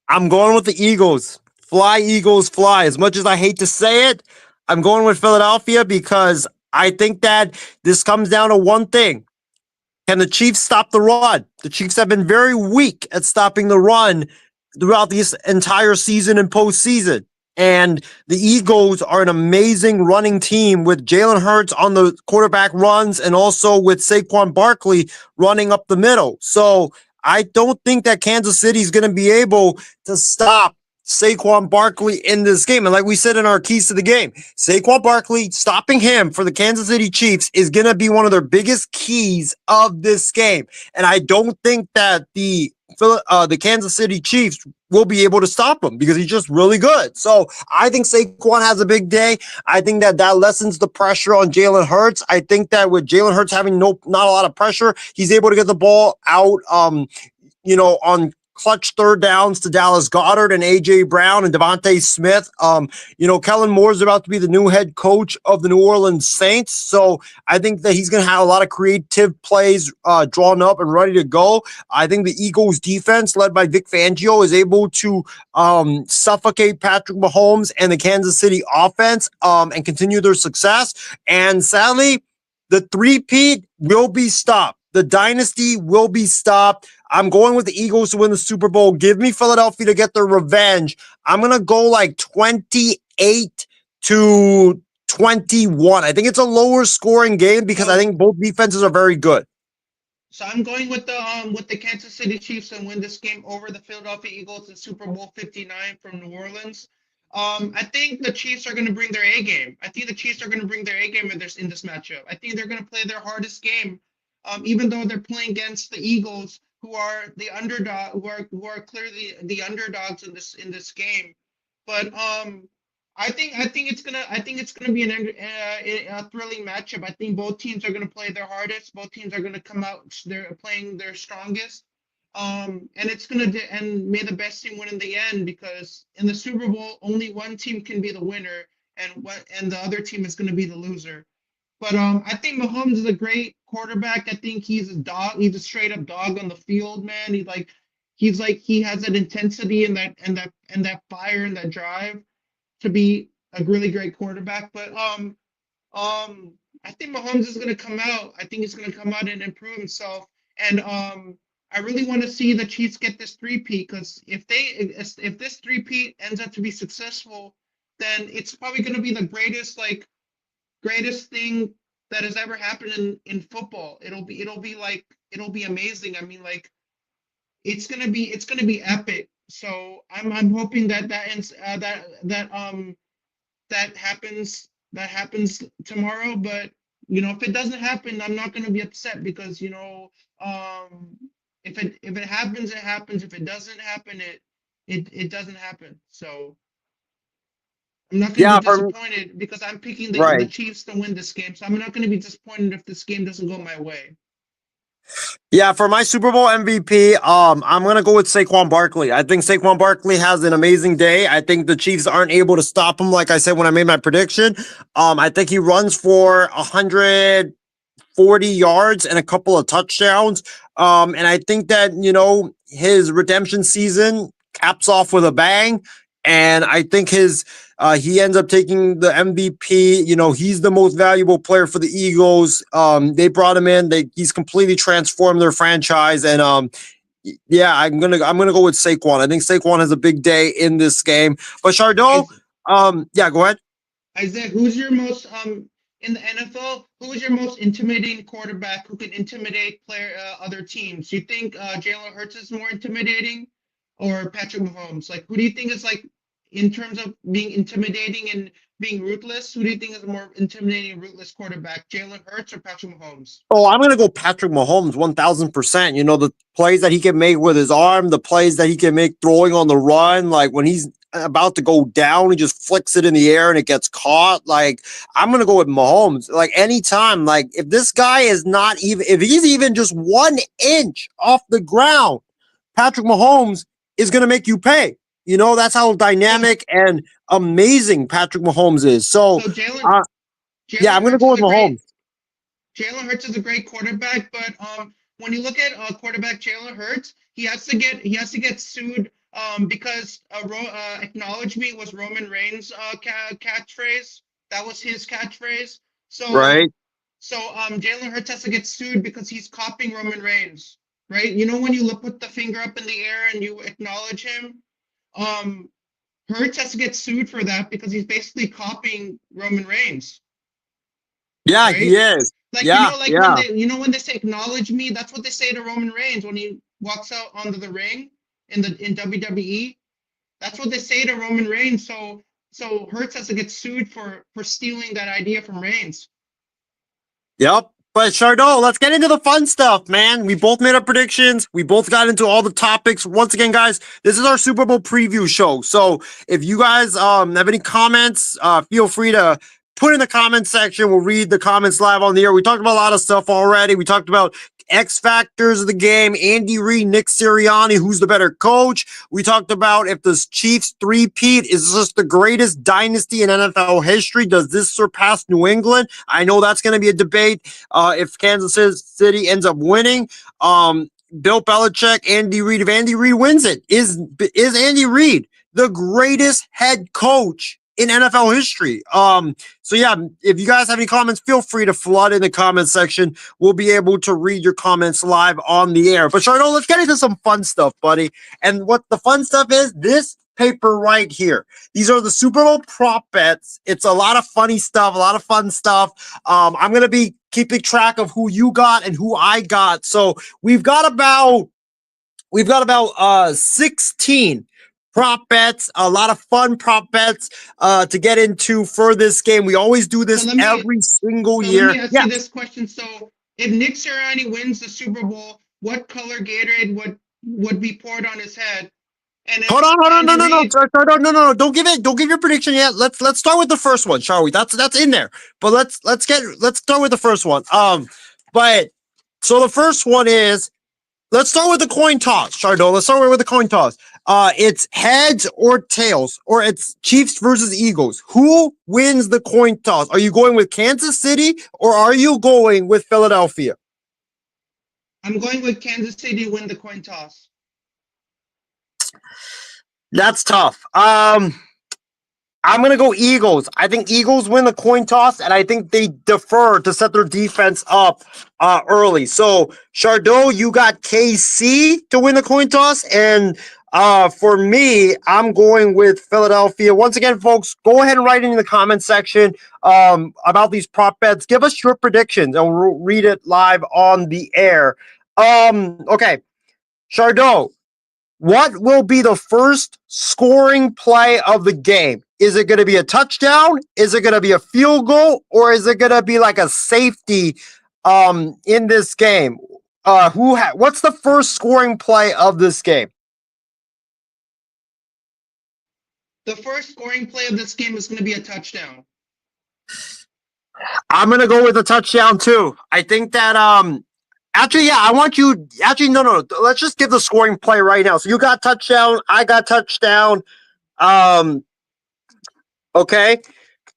I'm going with the Eagles. Fly, Eagles, fly. As much as I hate to say it, I'm going with Philadelphia because I think that this comes down to one thing. Can the Chiefs stop the run? The Chiefs have been very weak at stopping the run throughout this entire season and postseason. And the Eagles are an amazing running team with Jalen Hurts on the quarterback runs and also with Saquon Barkley running up the middle. So I don't think that Kansas City is going to be able to stop Saquon Barkley in this game. And like we said in our keys to the game, Saquon Barkley, stopping him for the Kansas City Chiefs is going to be one of their biggest keys of this game. And I don't think that the Kansas City Chiefs will be able to stop him because he's just really good. So I think Saquon has a big day. I think that lessens the pressure on Jalen Hurts. I think that with Jalen Hurts having not a lot of pressure, he's able to get the ball out, on clutch third downs to Dallas Goedert and A.J. Brown and Devontae Smith. Kellen Moore is about to be the new head coach of the New Orleans Saints. So I think that he's going to have a lot of creative plays drawn up and ready to go. I think the Eagles defense led by Vic Fangio is able to suffocate Patrick Mahomes and the Kansas City offense and continue their success. And sadly, the three-peat will be stopped. The dynasty will be stopped. I'm going with the Eagles to win the Super Bowl. Give me Philadelphia to get their revenge. I'm going to go like 28-21. I think it's a lower scoring game because I think both defenses are very good. So I'm going with the Kansas City Chiefs and win this game over the Philadelphia Eagles in Super Bowl 59 from New Orleans. I think the Chiefs are going to bring their A game. I think the Chiefs are going to bring their A game in this matchup. I think they're going to play their hardest game, even though they're playing against the Eagles, who are the underdog, who are clearly the underdogs in this game. But I think it's gonna be a thrilling matchup. I think both teams are gonna play their hardest. Both teams are gonna come out they're playing their strongest. And may the best team win in the end, because in the Super Bowl only one team can be the winner, and the other team is gonna be the loser. But I think Mahomes is a great quarterback. I think he's a dog. He's a straight up dog on the field, man. He has that intensity and that fire and that drive to be a really great quarterback. But I think Mahomes is gonna come out. I think he's gonna come out and improve himself. And I really want to see the Chiefs get this three-peat, because if this three-peat ends up to be successful, then it's probably gonna be the greatest thing that has ever happened in football. It'll be amazing. I mean, like, it's gonna be epic. So I'm hoping that ends that happens tomorrow. But if it doesn't happen, I'm not gonna be upset, because if it happens, it happens. If it doesn't happen, it doesn't happen. So I'm not going to be disappointed, because I'm picking the Chiefs to win this game. So I'm not going to be disappointed if this game doesn't go my way. Yeah, for my Super Bowl MVP, I'm going to go with Saquon Barkley. I think Saquon Barkley has an amazing day. I think the Chiefs aren't able to stop him, like I said when I made my prediction. I think he runs for 140 yards and a couple of touchdowns. And I think that, his redemption season caps off with a bang. And I think he ends up taking the MVP. He's the most valuable player for the Eagles. They brought him in. He's completely transformed their franchise. And I'm gonna go with Saquon. I think Saquon has a big day in this game. But Chardot, go ahead. Isaiah, who's your most in the NFL? Who is your most intimidating quarterback who can intimidate other teams? Do you think Jalen Hurts is more intimidating, or Patrick Mahomes? Like, who do you think is, like, in terms of being intimidating and being ruthless, who do you think is a more intimidating and ruthless quarterback, Jalen Hurts or Patrick Mahomes? Oh, I'm going to go Patrick Mahomes 1,000%. The plays that he can make with his arm, the plays that he can make throwing on the run, like when he's about to go down, he just flicks it in the air and it gets caught. Like, I'm going to go with Mahomes. Like, anytime, like, if this guy is if he's even just 1 inch off the ground, Patrick Mahomes is going to make you pay. That's how dynamic and amazing Patrick Mahomes is. So Jalen I'm going to go with Mahomes. Jalen Hurts is a great quarterback, but when you look at quarterback Jalen Hurts, he has to get sued because "acknowledge me" was Roman Reigns' catchphrase. That was his catchphrase. So right. So Jalen Hurts has to get sued because he's copying Roman Reigns, right? When you put the finger up in the air and you acknowledge him. Hurts has to get sued for that because he's basically copying Roman Reigns. Yeah, right? He is. Like, when they say "acknowledge me," that's what they say to Roman Reigns when he walks out onto the ring in WWE. That's what they say to Roman Reigns. So Hurts has to get sued for stealing that idea from Reigns. Yep. But Chardot, let's get into the fun stuff, man. We both made our predictions. We both got into all the topics. Once again, guys, this is our Super Bowl preview show. So if you guys have any comments, feel free to put in the comment section. We'll read the comments live on the air. We talked about a lot of stuff already. We talked about X factors of the game, Andy Reid, Nick Sirianni, who's the better coach. We talked about if the Chiefs three-peat is this the greatest dynasty in NFL history. Does this surpass New England? I know that's going to be a debate if Kansas City ends up winning. Bill Belichick, Andy Reid. If Andy Reid wins it, is Andy Reid the greatest head coach in NFL history? So yeah, if you guys have any comments, feel free to flood in the comment section. We'll be able to read your comments live on the air. But Chardot, let's get into some fun stuff, buddy. And what the fun stuff is, this paper right here. These are the Super Bowl prop bets. It's a lot of funny stuff, a lot of fun stuff. I'm going to be keeping track of who you got and who I got. So we've got about 16 prop bets, a lot of fun prop bets to get into for this game. We always do this every single year. Let me ask you this question. So if Nick Sirianni wins the Super Bowl, what color Gatorade would be poured on his head? And Hold on, no. Don't give your prediction yet. Let's start with the first one, shall we? That's in there. But let's start with the first one. But so the first one is, let's start with the coin toss, Chardot. Let's start with the coin toss. It's heads or tails, or it's Chiefs versus Eagles. Who wins the coin toss? Are you going with Kansas City or are you going with Philadelphia? I'm going with Kansas City to win the coin toss. That's tough. I'm going to go Eagles. I think Eagles win the coin toss, and I think they defer to set their defense up early. So, Chardot, you got KC to win the coin toss, and for me, I'm going with Philadelphia. Once again, folks, go ahead and write in the comment section about these prop bets. Give us your predictions, and we'll read it live on the air. Okay, Chardot, what will be the first scoring play of the game? Is it going to be a touchdown? Is it going to be a field goal? Or is it going to be like a safety in this game? What's the first scoring play of this game? The first scoring play of this game is going to be a touchdown. I'm going to go with a touchdown too. I think that actually, yeah, I want you. Actually, no. Let's just give the scoring play right now. So you got touchdown. I got touchdown. Okay.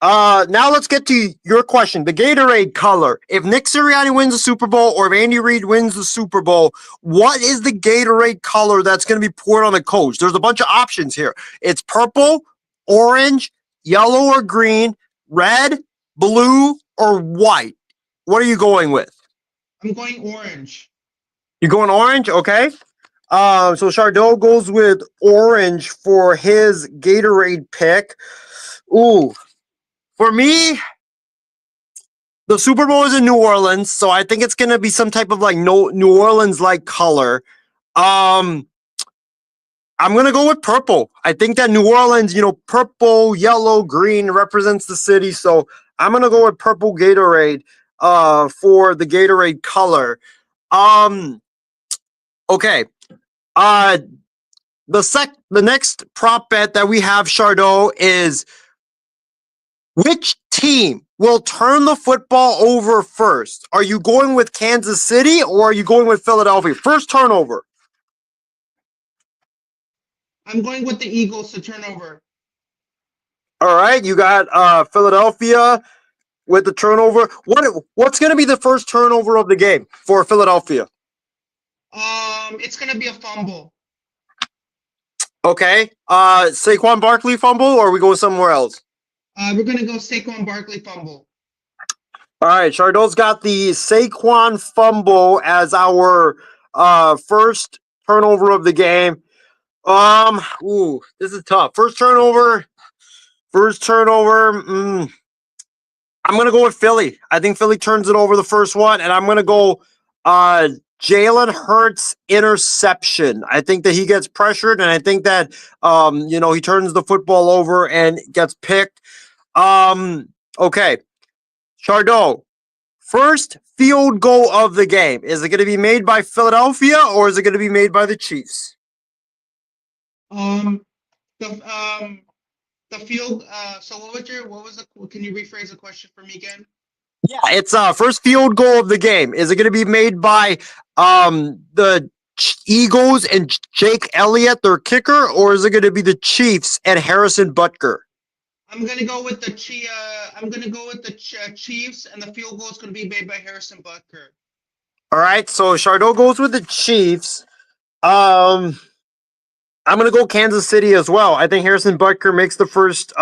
Now let's get to your question. The Gatorade color. If Nick Sirianni wins the Super Bowl or if Andy Reid wins the Super Bowl, what is the Gatorade color that's going to be poured on the coach? There's a bunch of options here. It's purple, orange, yellow or green, red, blue, or white. What are you going with? I'm going orange. You're going orange? Okay. So Chardot goes with orange for his Gatorade pick. Ooh. For me, the Super Bowl is in New Orleans, so I think it's going to be some type of like New Orleans-like color. I'm going to go with purple. I think that New Orleans, purple, yellow, green represents the city, so I'm going to go with purple Gatorade for the Gatorade color. Okay. The next prop bet that we have, Chardot, is which team will turn the football over first? Are you going with Kansas City or are you going with Philadelphia? First turnover. I'm going with the Eagles to turn over. All right, you got Philadelphia with the turnover. What's going to be the first turnover of the game for Philadelphia? It's going to be a fumble. Okay. Saquon Barkley fumble, or are we going somewhere else? We're going to go Saquon Barkley fumble. All right, Chardot's got the Saquon fumble as our first turnover of the game. This is tough. First turnover. I'm going to go with Philly. I think Philly turns it over the first one, and I'm going to go Jalen Hurts interception. I think that he gets pressured, and I think that he turns the football over and gets picked. Okay. Chardot, first field goal of the game. Is it going to be made by Philadelphia or is it going to be made by the Chiefs? The field. So can you rephrase the question for me again? Yeah, it's first field goal of the game. Is it going to be made by the Eagles and Jake Elliott, their kicker, or is it going to be the Chiefs and Harrison Butker? I'm gonna go with the Chiefs, and the field goal is gonna be made by Harrison Butker. All right, so Chardot goes with the Chiefs. I'm gonna go Kansas City as well. I think Harrison Butker makes the first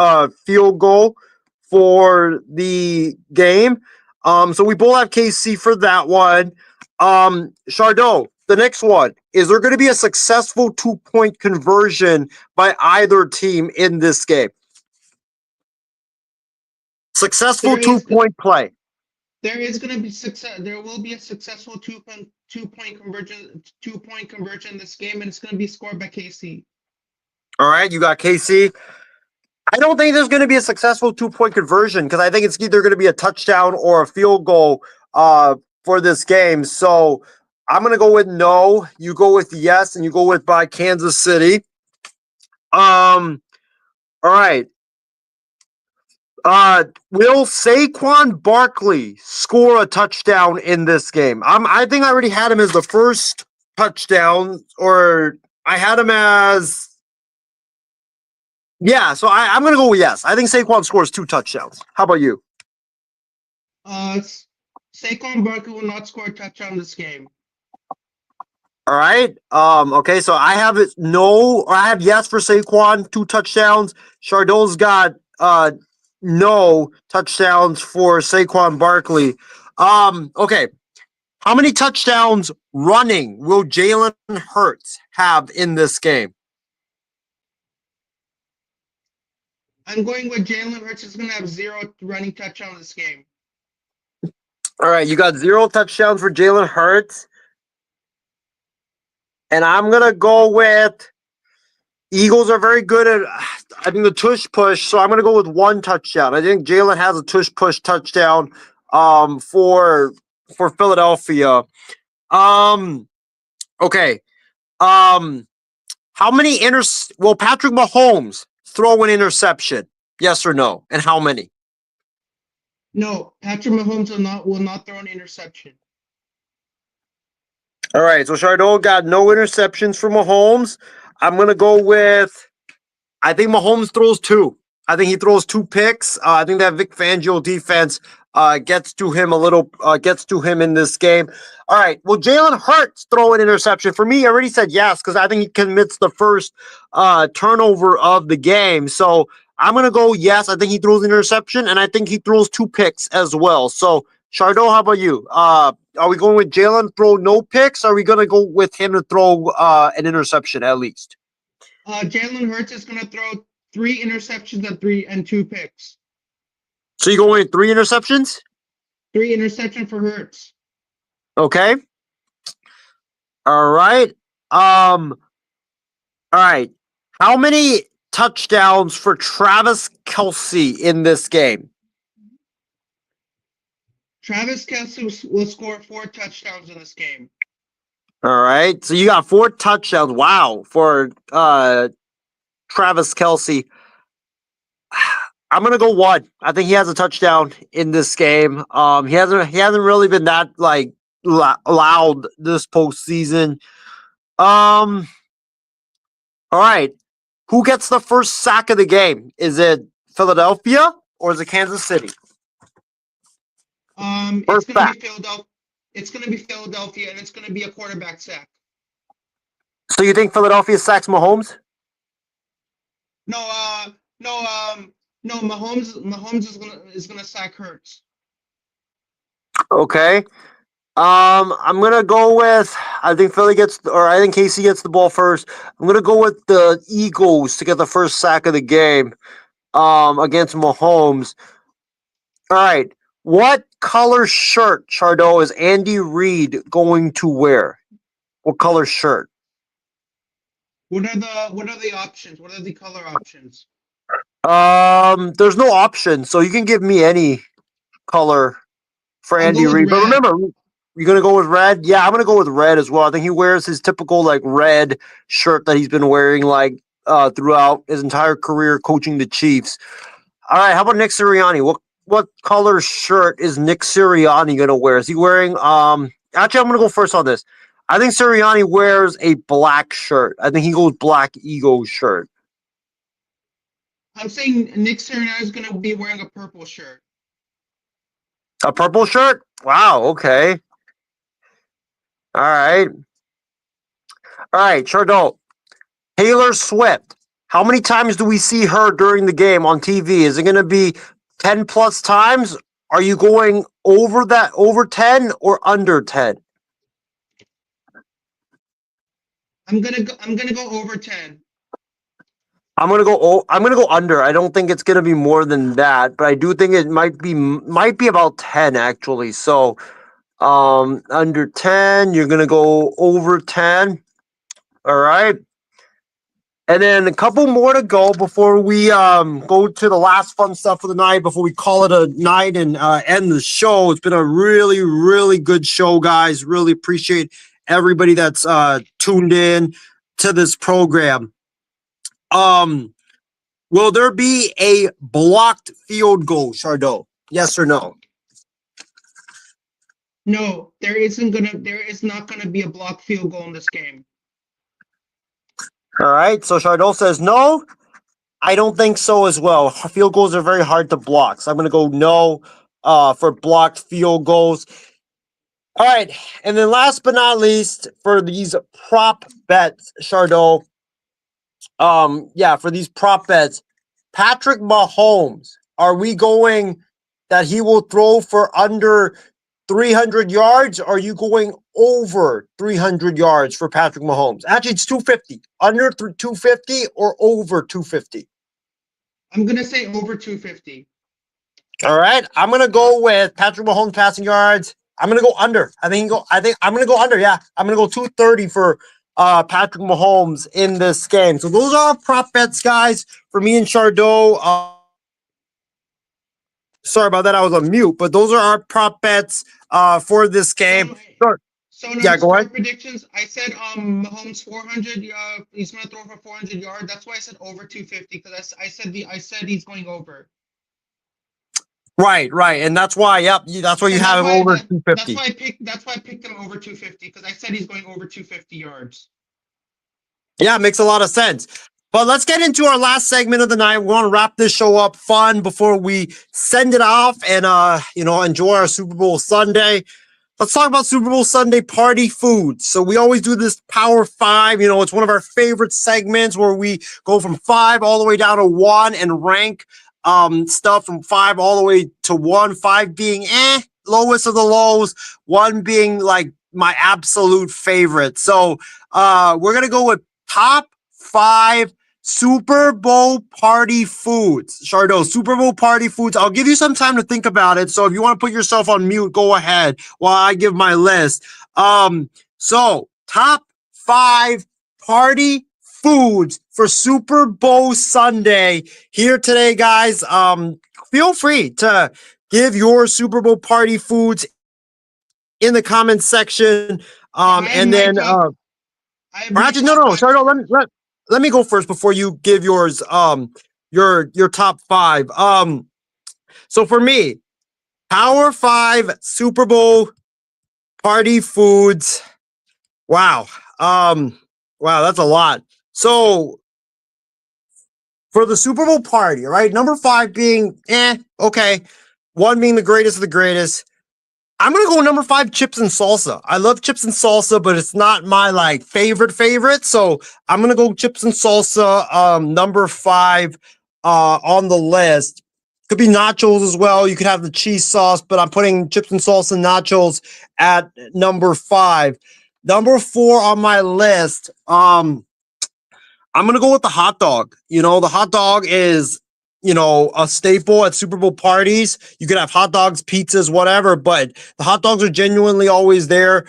field goal for the game. So we both have KC for that one. Chardot, the next one. Is there going to be a successful 2-point conversion by either team in this game? Successful 2-point play. There is going to be success. There will be a successful two-point conversion in this game, and it's going to be scored by KC. All right, you got KC. I don't think there's going to be a successful 2-point conversion because I think it's either going to be a touchdown or a field goal for this game. So I'm going to go with no. You go with yes, and you go with by Kansas City. All right. Will Saquon Barkley score a touchdown in this game? I think I already had him as the first touchdown, or I had him as. Yeah, so I'm going to go with yes. I think Saquon scores 2 touchdowns. How about you? Saquon Barkley will not score a touchdown in this game. All right. Okay, so I have it no, or I have yes for Saquon, 2 touchdowns. Chardot's got no touchdowns for Saquon Barkley. Okay. How many touchdowns running will Jalen Hurts have in this game? I'm going with Jalen Hurts is going to have 0 running touchdowns in this game. All right, you got 0 touchdowns for Jalen Hurts. And I'm going to go with Eagles are very good at, I think, the tush push, so I'm going to go with 1 touchdown. I think Jalen has a tush push touchdown for Philadelphia. Okay. How many will Patrick Mahomes throw an interception? Yes or no? And how many? No, Patrick Mahomes will not throw an interception. All right, so Chardot got no interceptions for Mahomes. I'm going to go with, I think Mahomes throws 2. I think he throws 2 picks. I think that Vic Fangio defense gets to him in this game. All right, will Jalen Hurts throw an interception? For me, I already said yes because I think he commits the first turnover of the game. So I'm going to go yes. I think he throws an interception, and I think he throws 2 picks as well. So Chardot, how about you? Are we going with Jalen throw no picks? Or are we going to go with him to throw an interception at least? Jalen Hurts is going to throw 3 interceptions and 2 picks. So you're going with 3 interceptions? 3 interceptions for Hurts. Okay. All right. All right. How many touchdowns for Travis Kelce in this game? Travis Kelce will score 4 touchdowns in this game. All right. So you got 4 touchdowns. Wow. For Travis Kelce. I'm gonna go 1. I think he has a touchdown in this game. He hasn't really been that loud this postseason. All right. Who gets the first sack of the game? Is it Philadelphia or is it Kansas City? It's gonna be Philadelphia. It's gonna be Philadelphia, and it's gonna be a quarterback sack. So you think Philadelphia sacks Mahomes? No. Mahomes is gonna sack Hurts. Okay. I'm gonna go with. I think KC gets the ball first. I'm gonna go with the Eagles to get the first sack of the game. Against Mahomes. All right. What color shirt, Chardot, is Andy Reid going to wear? What color shirt? What are the options? What are the color options? There's no option, so you can give me any color for I'll Andy go with Reid. But red. remember, you're gonna go with red. Yeah, I'm gonna go with red as well. I think he wears his typical like red shirt that he's been wearing like throughout his entire career coaching the Chiefs. All right, how about Nick Sirianni? What color shirt is Nick Sirianni gonna wear? Is he wearing actually I'm gonna go first on this. I think Sirianni wears a black shirt. I think he goes black Eagles shirt. I'm saying Nick Sirianni is going to be wearing a purple shirt. A purple shirt? Wow, okay. All right. All right, Chardot. Taylor Swift. How many times do we see her during the game on TV? Is it going to be 10 plus times? Are you going over 10 or under 10? I'm gonna go over 10. I'm gonna go under. I don't think it's gonna be more than that, but I do think it might be about 10 actually. So under 10, you're gonna go over 10. All right. And then a couple more to go before we go to the last fun stuff for the night, before we call it a night and end the show. It's been a really, really good show, guys. Really appreciate everybody that's tuned in to this program. Will there be a blocked field goal, Chardot? Yes or no? No, there is not gonna be a blocked field goal in this game. All right. So Chardot says no. I don't think so as well. Field goals are very hard to block. So I'm going to go no for blocked field goals. All right. And then last but not least, for these prop bets, Chardot. For these prop bets, Patrick Mahomes, are we going that he will throw for under 300 yards? Or are you going over 300 yards for Patrick Mahomes? Actually, it's 250. Under 250 or over 250? I'm gonna say over 250. All right. I'm gonna go with Patrick Mahomes passing yards. I'm gonna go under. I think I'm gonna go under. Yeah. I'm gonna go 230 for Patrick Mahomes in this game. So those are our prop bets, guys, for me and Chardot. Sorry about that. I was on mute, but those are our prop bets for this game. So in Yeah, our go score ahead. predictions, I said Mahomes 400. He's gonna throw for 400 yards. That's why I said over 250 because I said he's going over. Right, and that's why. Yep, that's why you have him over 250. That's why I picked him over 250 because I said he's going over 250 yards. Yeah, it makes a lot of sense. But let's get into our last segment of the night. We want to wrap this show up fun before we send it off and enjoy our Super Bowl Sunday. Let's talk about Super Bowl Sunday party food. So we always do this Power 5. It's one of our favorite segments where we go from 5 all the way down to 1 and rank stuff from 5 all the way to 1. 5 being lowest of the lows, 1 being like my absolute favorite. So we're gonna go with top 5 Super Bowl party foods. Chardot, Super Bowl party foods. I'll give you some time to think about it. So if you want to put yourself on mute, go ahead while I give my list. So top 5 party foods for Super Bowl Sunday here today, guys. Feel free to give your Super Bowl party foods in the comments section. And then actually, no, Chardot, let me go first before you give yours. Your top 5. So for me, Power 5 Super Bowl party foods. Wow. Wow, that's a lot. So for the Super Bowl party, right? Number 5 being okay. 1 being the greatest of the greatest. I'm gonna go number 5, chips and salsa. I love chips and salsa, but it's not my favorite. So I'm gonna go chips and salsa. Number 5 on the list. Could be nachos as well. You could have the cheese sauce, but I'm putting chips and salsa nachos at number 5. Number 4 on my list. I'm gonna go with the hot dog. The hot dog is a staple at Super Bowl parties. You could have hot dogs, pizzas, whatever, but the hot dogs are genuinely always there,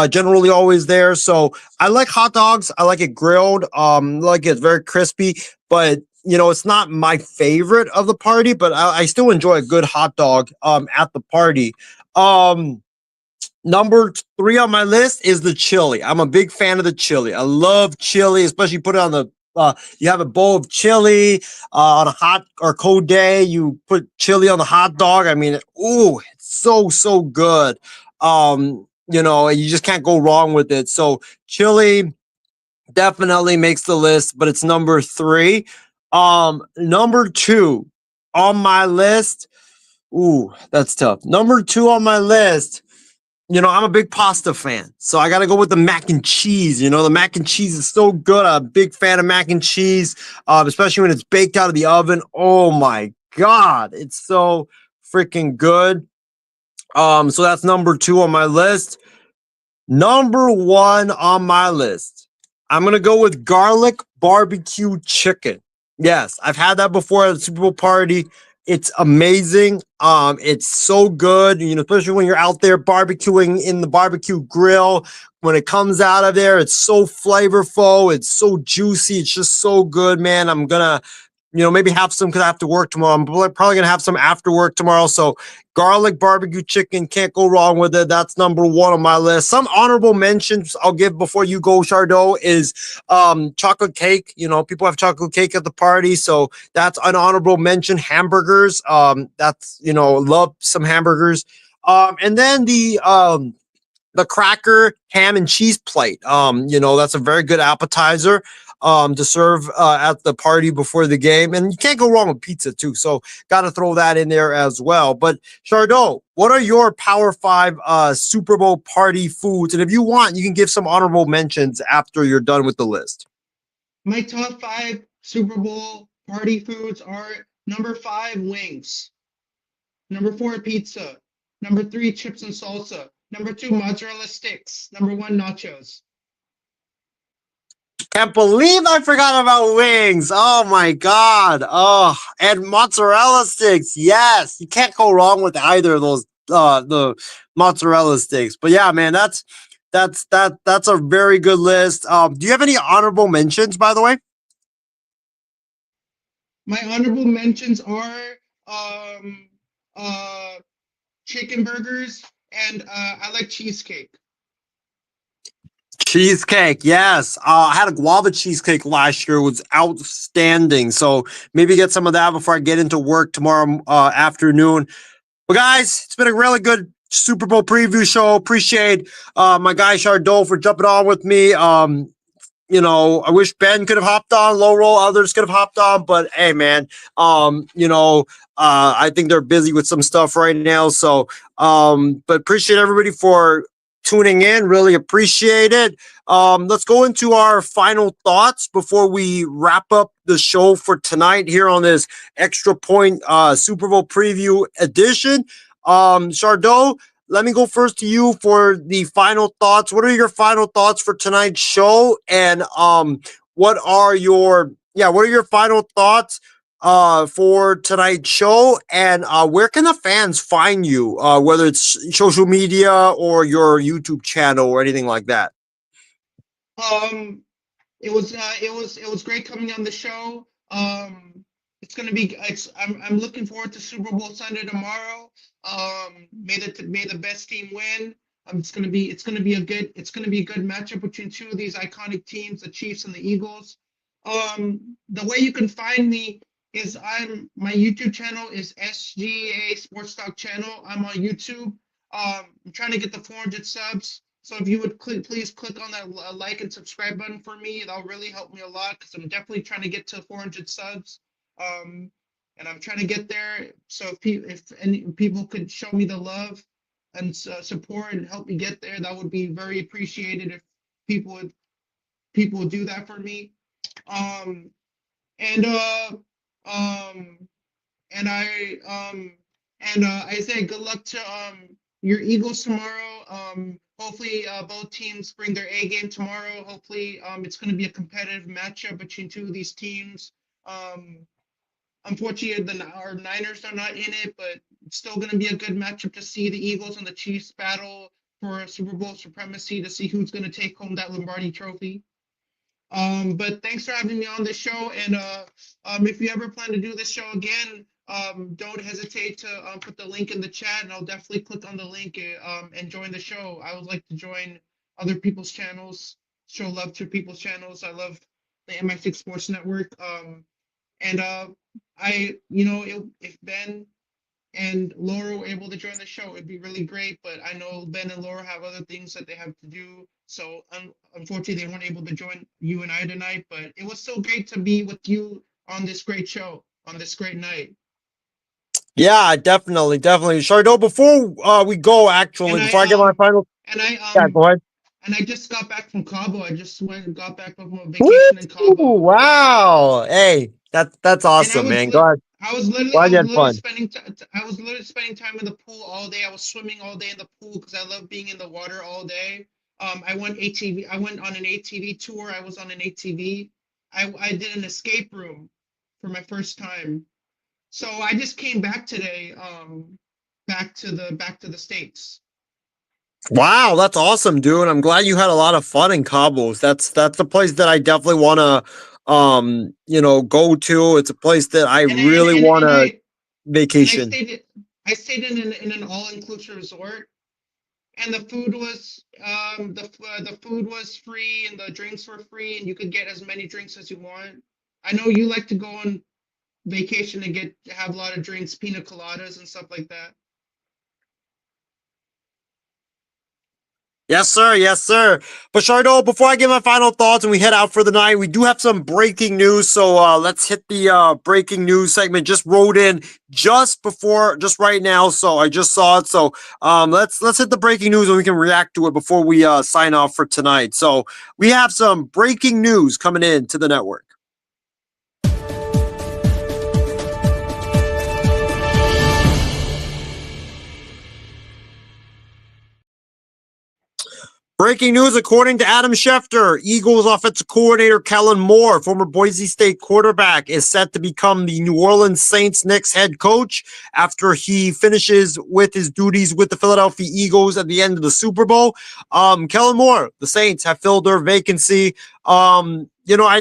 generally always there. So I like hot dogs. I like it grilled. Like it's very crispy, but it's not my favorite of the party, but I still enjoy a good hot dog at the party. Number 3 on my list is the chili. I'm a big fan of the chili. I love chili, especially put it on the you have a bowl of chili on a hot or cold day. You put chili on the hot dog. I mean, ooh, it's so good. You just can't go wrong with it. So chili definitely makes the list, but it's number 3. Number 2 on my list. Ooh, that's tough. Number 2 on my list. I'm a big pasta fan, so I got to go with the mac and cheese. The mac and cheese is so good. I'm a big fan of mac and cheese, especially when it's baked out of the oven. Oh my God, it's so freaking good. So that's number 2 on my list. Number 1 on my list, I'm going to go with garlic barbecue chicken. Yes, I've had that before at a Super Bowl party. It's amazing. It's so good, especially when you're out there barbecuing in the barbecue grill. When it comes out of there, it's so flavorful. It's so juicy. It's just so good, man. I'm gonna, maybe have some because I have to work tomorrow. I'm probably gonna have some after work tomorrow. So garlic barbecue chicken, can't go wrong with it. That's number 1 on my list. Some honorable mentions I'll give before you go, Shardo, is chocolate cake. People have chocolate cake at the party, so that's an honorable mention. Hamburgers, that's love some hamburgers. And then the cracker ham and cheese plate. That's a very good appetizer to serve at the party before the game. And you can't go wrong with pizza too. So got to throw that in there as well. But Shardo, what are your Power 5 Super Bowl party foods? And if you want, you can give some honorable mentions after you're done with the list. My top 5 Super Bowl party foods are number 5, wings. Number 4, pizza. Number 3, chips and salsa. Number 2, mozzarella sticks. Number 1, nachos. Can't believe I forgot about wings. Oh my God. Oh, and mozzarella sticks. Yes, you can't go wrong with either of those. The mozzarella sticks. But yeah, man, that's a very good list. Do you have any honorable mentions, by the way? My honorable mentions are chicken burgers and I like cheesecake. Cheesecake, yes. I had a guava cheesecake last year. It was outstanding. So maybe get some of that before I get into work tomorrow afternoon. But guys, it's been a really good Super Bowl preview show. Appreciate my guy Shardo for jumping on with me. I wish Ben could have hopped on, low roll, others could have hopped on, but hey, man, I think they're busy with some stuff right now. So, but appreciate everybody for tuning in. Really appreciate it. Let's go into our final thoughts before we wrap up the show for tonight here on this Extra Point Super Bowl preview edition. Shardo, let me go first to you for the final thoughts. What are your final thoughts for tonight's show? And what are your final thoughts for tonight's show? And where can the fans find you? Whether it's social media or your YouTube channel or anything like that. It was great coming on the show. I'm looking forward to Super Bowl Sunday tomorrow. May the best team win. It's gonna be a good matchup between 2 of these iconic teams, the Chiefs and the Eagles. The way you can find me is my YouTube channel is SGA Sports Talk channel. I'm on YouTube. I'm trying to get the 400 subs. So if you would please click on that like and subscribe button for me, that'll really help me a lot because I'm definitely trying to get to 400 subs. And I'm trying to get there. So if any people could show me the love and support and help me get there, that would be very appreciated. If people would do that for me. I say good luck to your Eagles tomorrow. Hopefully both teams bring their A game tomorrow. Hopefully it's going to be a competitive matchup between 2 of these teams. Unfortunately, our Niners are not in it, but it's still going to be a good matchup to see the Eagles and the Chiefs battle for Super Bowl supremacy to see who's going to take home that Lombardi trophy. But thanks for having me on the show. And if you ever plan to do this show again, don't hesitate to put the link in the chat, and I'll definitely click on the link and join the show. I would like to join other people's channels, show love to people's channels. I love the MI6 Sports Network. And if Ben and Laura were able to join the show, it'd be really great. But I know Ben and Laura have other things that they have to do. So unfortunately, they weren't able to join you and I tonight. But it was so great to be with you on this great show, on this great night. Yeah, definitely. Shardo, before we go, actually, before I get my final. Yeah, go ahead. And I just got back from Cabo. I just got back from a vacation in Cabo. Wow. Hey, that's awesome, man. Go ahead. I was literally spending time in the pool all day. I was swimming all day in the pool because I love being in the water all day. I went on an ATV tour. I was on an ATV. I did an escape room for my first time. So I just came back today, back to the States. Wow, that's awesome, dude. I'm glad you had a lot of fun in Cabos. That's the place that I definitely want to go to. It's a place that I really want to vacation. I stayed in an all-inclusive resort, and the food was the food was free and the drinks were free, and you could get as many drinks as you want. I know you like to go on vacation and have a lot of drinks, pina coladas and stuff like that. Yes, sir. Yes, sir. But Shardo, before I give my final thoughts and we head out for the night, we do have some breaking news. So let's hit the breaking news segment. Just wrote in just right now. So I just saw it. So let's hit the breaking news and we can react to it before we sign off for tonight. So we have some breaking news coming in to the network. Breaking news, according to Adam Schefter, Eagles offensive coordinator Kellen Moore, former Boise State quarterback, is set to become the New Orleans Saints next head coach after he finishes with his duties with the Philadelphia Eagles at the end of the Super Bowl. Kellen Moore, the Saints have filled their vacancy. I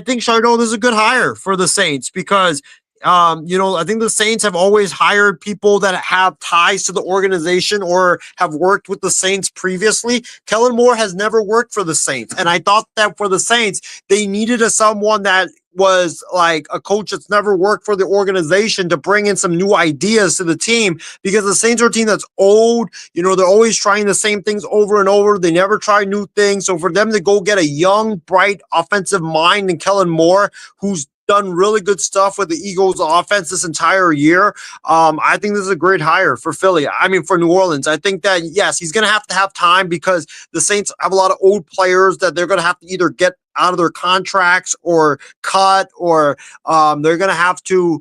think Chardon is a good hire for the Saints because I think the Saints have always hired people that have ties to the organization or have worked with the Saints previously. Kellen Moore has never worked for the Saints. And I thought that for the Saints, they needed someone that was like a coach that's never worked for the organization to bring in some new ideas to the team because the Saints are a team that's old. They're always trying the same things over and over. They never try new things. So for them to go get a young, bright offensive mind in Kellen Moore, who's done really good stuff with the Eagles offense this entire year. I think this is a great hire for Philly. I mean, for New Orleans. I think that, yes, he's going to have time because the Saints have a lot of old players that they're going to have to either get out of their contracts or cut, or they're going to have to,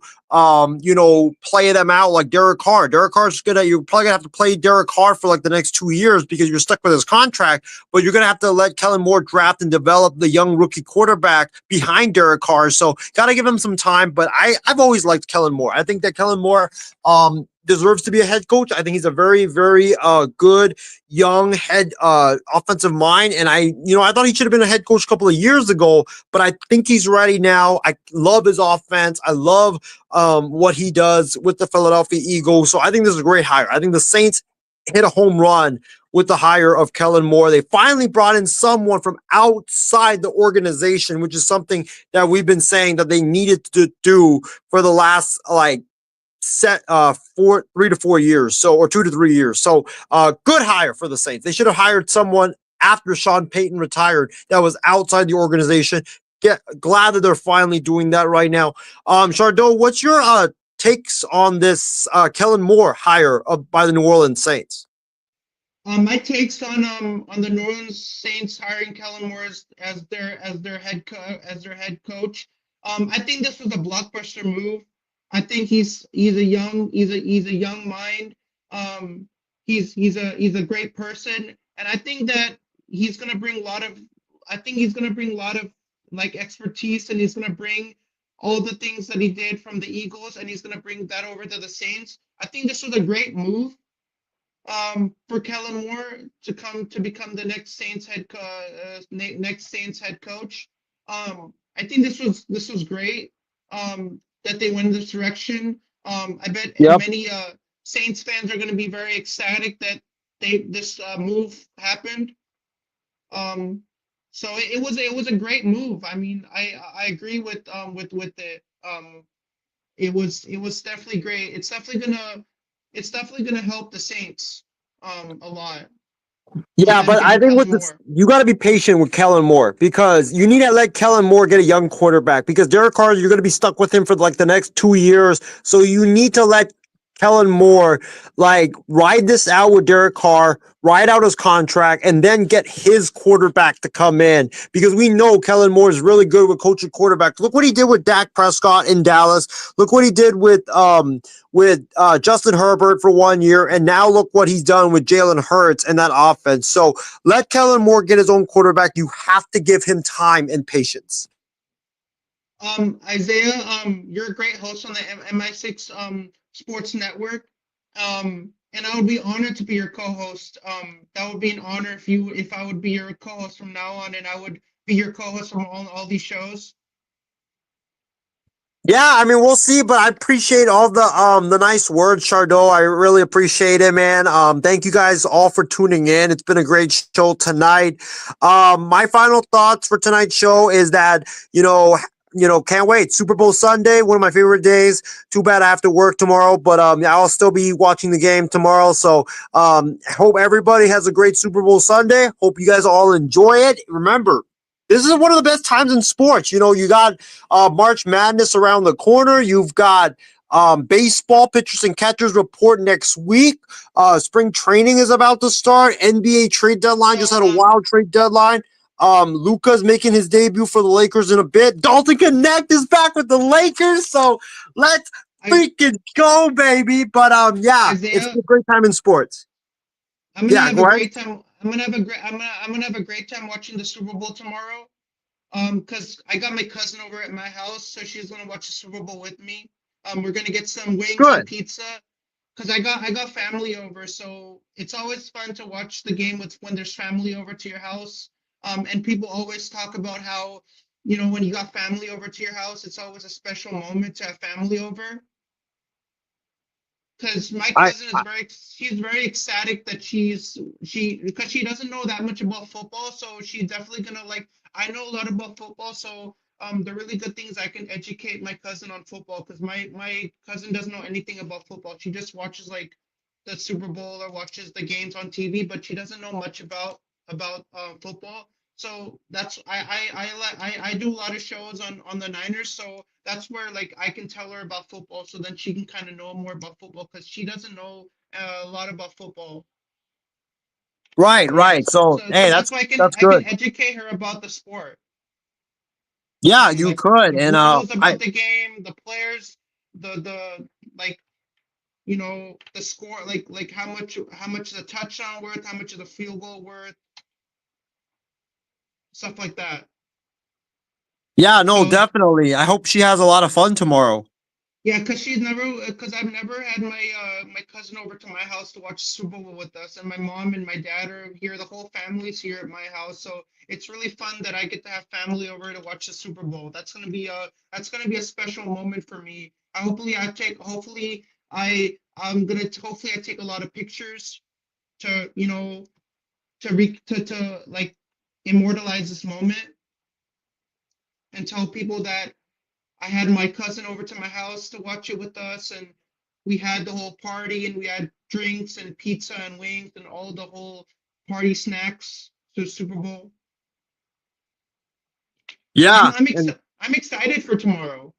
play them out like Derek Carr. Derek Carr's you're probably going to have to play Derek Carr for like the next 2 years because you're stuck with his contract, but you're going to have to let Kellen Moore draft and develop the young rookie quarterback behind Derek Carr. So got to give him some time, but I've always liked Kellen Moore. I think that Kellen Moore, deserves to be a head coach. I think he's a very, very good young head offensive mind. And I thought he should have been a head coach a couple of years ago, but I think he's ready now. I love his offense. I love what he does with the Philadelphia Eagles. So I think this is a great hire. I think the Saints hit a home run with the hire of Kellen Moore. They finally brought in someone from outside the organization, which is something that we've been saying that they needed to do for the last 3 to 4 years, or 2 to 3 years. So good hire for the Saints. They should have hired someone after Sean Payton retired that was outside the organization. Glad that they're finally doing that right now. Chardon, what's your takes on this Kellen Moore hire by the New Orleans Saints? My takes on the New Orleans Saints hiring Kellen Moore as their head coach. I think this was a blockbuster move. I think he's a young mind. He's a great person, and I think that he's gonna bring a lot of like expertise, and he's gonna bring all the things that he did from the Eagles, and he's going to bring that over to the Saints. I think this was a great move for Kellen Moore to come to become the next Saints head coach. I think this was great that they went in this direction. I bet Yep. many Saints fans are going to be very ecstatic that this move happened. So it was a great move. I mean, I agree with it. It was definitely great. It's definitely gonna help the Saints a lot. Yeah, Them but I getting think Kellen with this, Moore. you got to be patient with Kellen Moore because you need to let Kellen Moore get a young quarterback because Derek Carr, you're going to be stuck with him for like the next 2 years. So you need to let Kellen Moore like ride this out with Derek Carr, ride out his contract, and then get his quarterback to come in because we know Kellen Moore is really good with coaching quarterbacks. Look what he did with Dak Prescott in Dallas. Look what he did with Justin Herbert for 1 year, and now look what he's done with Jalen Hurts and that offense. So let Kellen Moore get his own quarterback. You have to give him time and patience. Isaiah, you're a great host on the MI6 Sports Network. And I would be honored to be your co-host. That would be an honor if I would be your co-host from now on, and I would be your co-host from all these shows. Yeah, I mean we'll see, but I appreciate all the nice words, Chardot. I really appreciate it, man. Thank you guys all for tuning in. It's been a great show tonight. My final thoughts for tonight's show is that can't wait. Super Bowl Sunday, one of my favorite days. Too bad I have to work tomorrow, but I'll still be watching the game tomorrow. So hope everybody has a great Super Bowl Sunday. Hope you guys all enjoy it. Remember, this is one of the best times in sports. You know, you got March Madness around the corner. You've got baseball pitchers and catchers report next week. Spring training is about to start. NBA trade deadline just had a wild trade deadline. Luka's making his debut for the Lakers in a bit. Dalton Connect is back with the Lakers. So let's freaking go, baby. But yeah, Isaiah, it's a great time in sports. I'm gonna Yeah, have go a ahead. great time. I'm gonna have a great time watching the Super Bowl tomorrow. Because I got my cousin over at my house, so she's gonna watch the Super Bowl with me. We're gonna get some wings Good. and pizza. Because I got family over, so it's always fun to watch the game when there's family over to your house. And people always talk about how, when you got family over to your house, it's always a special moment to have family over. Because my cousin she's very ecstatic that because she doesn't know that much about football, so she's definitely gonna I know a lot about football, so the really good things I can educate my cousin on football because my cousin doesn't know anything about football. She just watches the Super Bowl or watches the games on TV, but she doesn't know much about football. So that's I do a lot of shows on the Niners, so that's where I can tell her about football, so then she can kind of know more about football because she doesn't know a lot about football. Right, right. So hey, That's why I that's can good. educate her about the sport. Yeah, you could. And Rules about I the game, the players, the the score, how much is a touchdown worth, how much is a field goal worth, stuff like that. yeah, no, So, definitely. I hope she has a lot of fun tomorrow. yeah, because I've never had my cousin over to my house to watch Super Bowl with us, and my mom and my dad are here. The whole family's here at my house, so it's really fun that I get to have family over to watch the Super Bowl. That's gonna be a special moment for me. Hopefully I take a lot of pictures to immortalize this moment and tell people that I had my cousin over to my house to watch it with us, and we had the whole party, and we had drinks and pizza and wings and all the whole party snacks to Super Bowl. Yeah. I'm excited for tomorrow.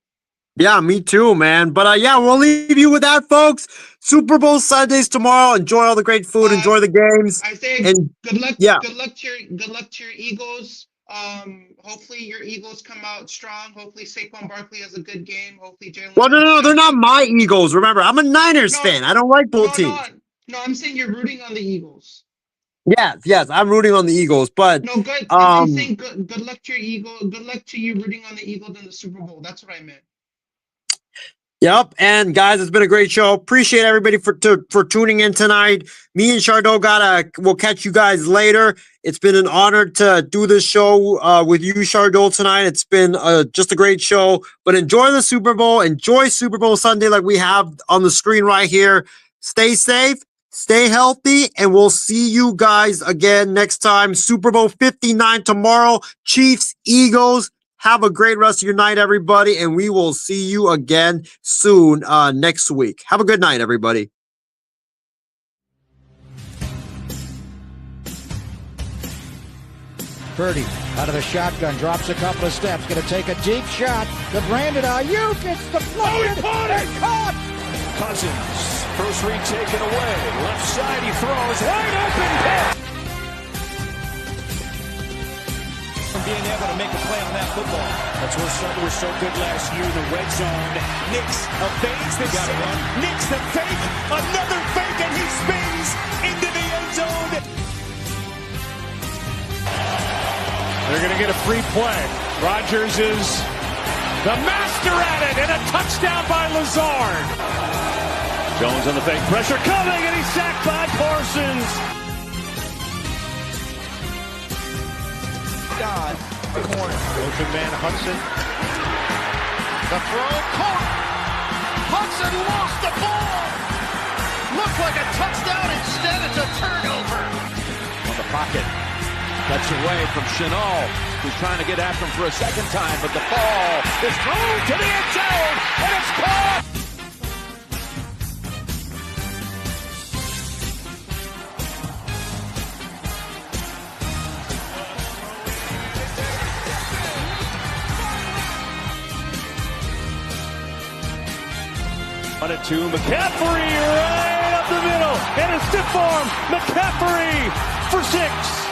Yeah, me too, man. But yeah, we'll leave you with that, folks. Super Bowl Sundays tomorrow. Enjoy all the great food. Enjoy the games. I say And good luck. yeah. Good luck to your Eagles. Hopefully your Eagles come out strong. Hopefully Saquon Barkley has a good game. Hopefully Jalen. Well, no, they're not my Eagles. Remember, I'm a Niners fan. I don't like both teams. No, I'm saying you're rooting on the Eagles. Yes, I'm rooting on the Eagles, but no, good. I'm saying good luck to your Eagle. Good luck to you rooting on the Eagles in the Super Bowl. That's what I meant. Yep. And guys, it's been a great show. Appreciate everybody for tuning in tonight. Me and Chardot we'll catch you guys later. It's been an honor to do this show with you, Chardot, tonight. It's been just a great show. But enjoy the Super Bowl. Enjoy Super Bowl Sunday like we have on the screen right here. Stay safe, stay healthy, and we'll see you guys again next time. Super Bowl 59 tomorrow. Chiefs, Eagles. Have a great rest of your night, everybody, and we will see you again soon next week. Have a good night, everybody. Purdy out of the shotgun, drops a couple of steps, going to take a deep shot. The Brandon Ayuk, it's deflected and caught. Cousins, first read taken away. Left side, he throws. Wide open pass. From being able to make a play on that football. That's where we're so good last year. The red zone. Nix evades the run. Nix the fake. Another fake, and he spins into the end zone. They're going to get a free play. Rodgers is the master at it, and a touchdown by Lazard. Jones on the fake. Pressure coming, and he's sacked by Parsons. God, corner. Motion man Hudson. The throw caught. Hudson lost the ball. Looked like a touchdown. Instead, it's a turnover. On the pocket. Cuts away from Chenal, who's trying to get after him for a second time, but the ball is thrown to the end zone, and it's caught. On it to McCaffrey right up the middle, and a stiff arm. McCaffrey for 6.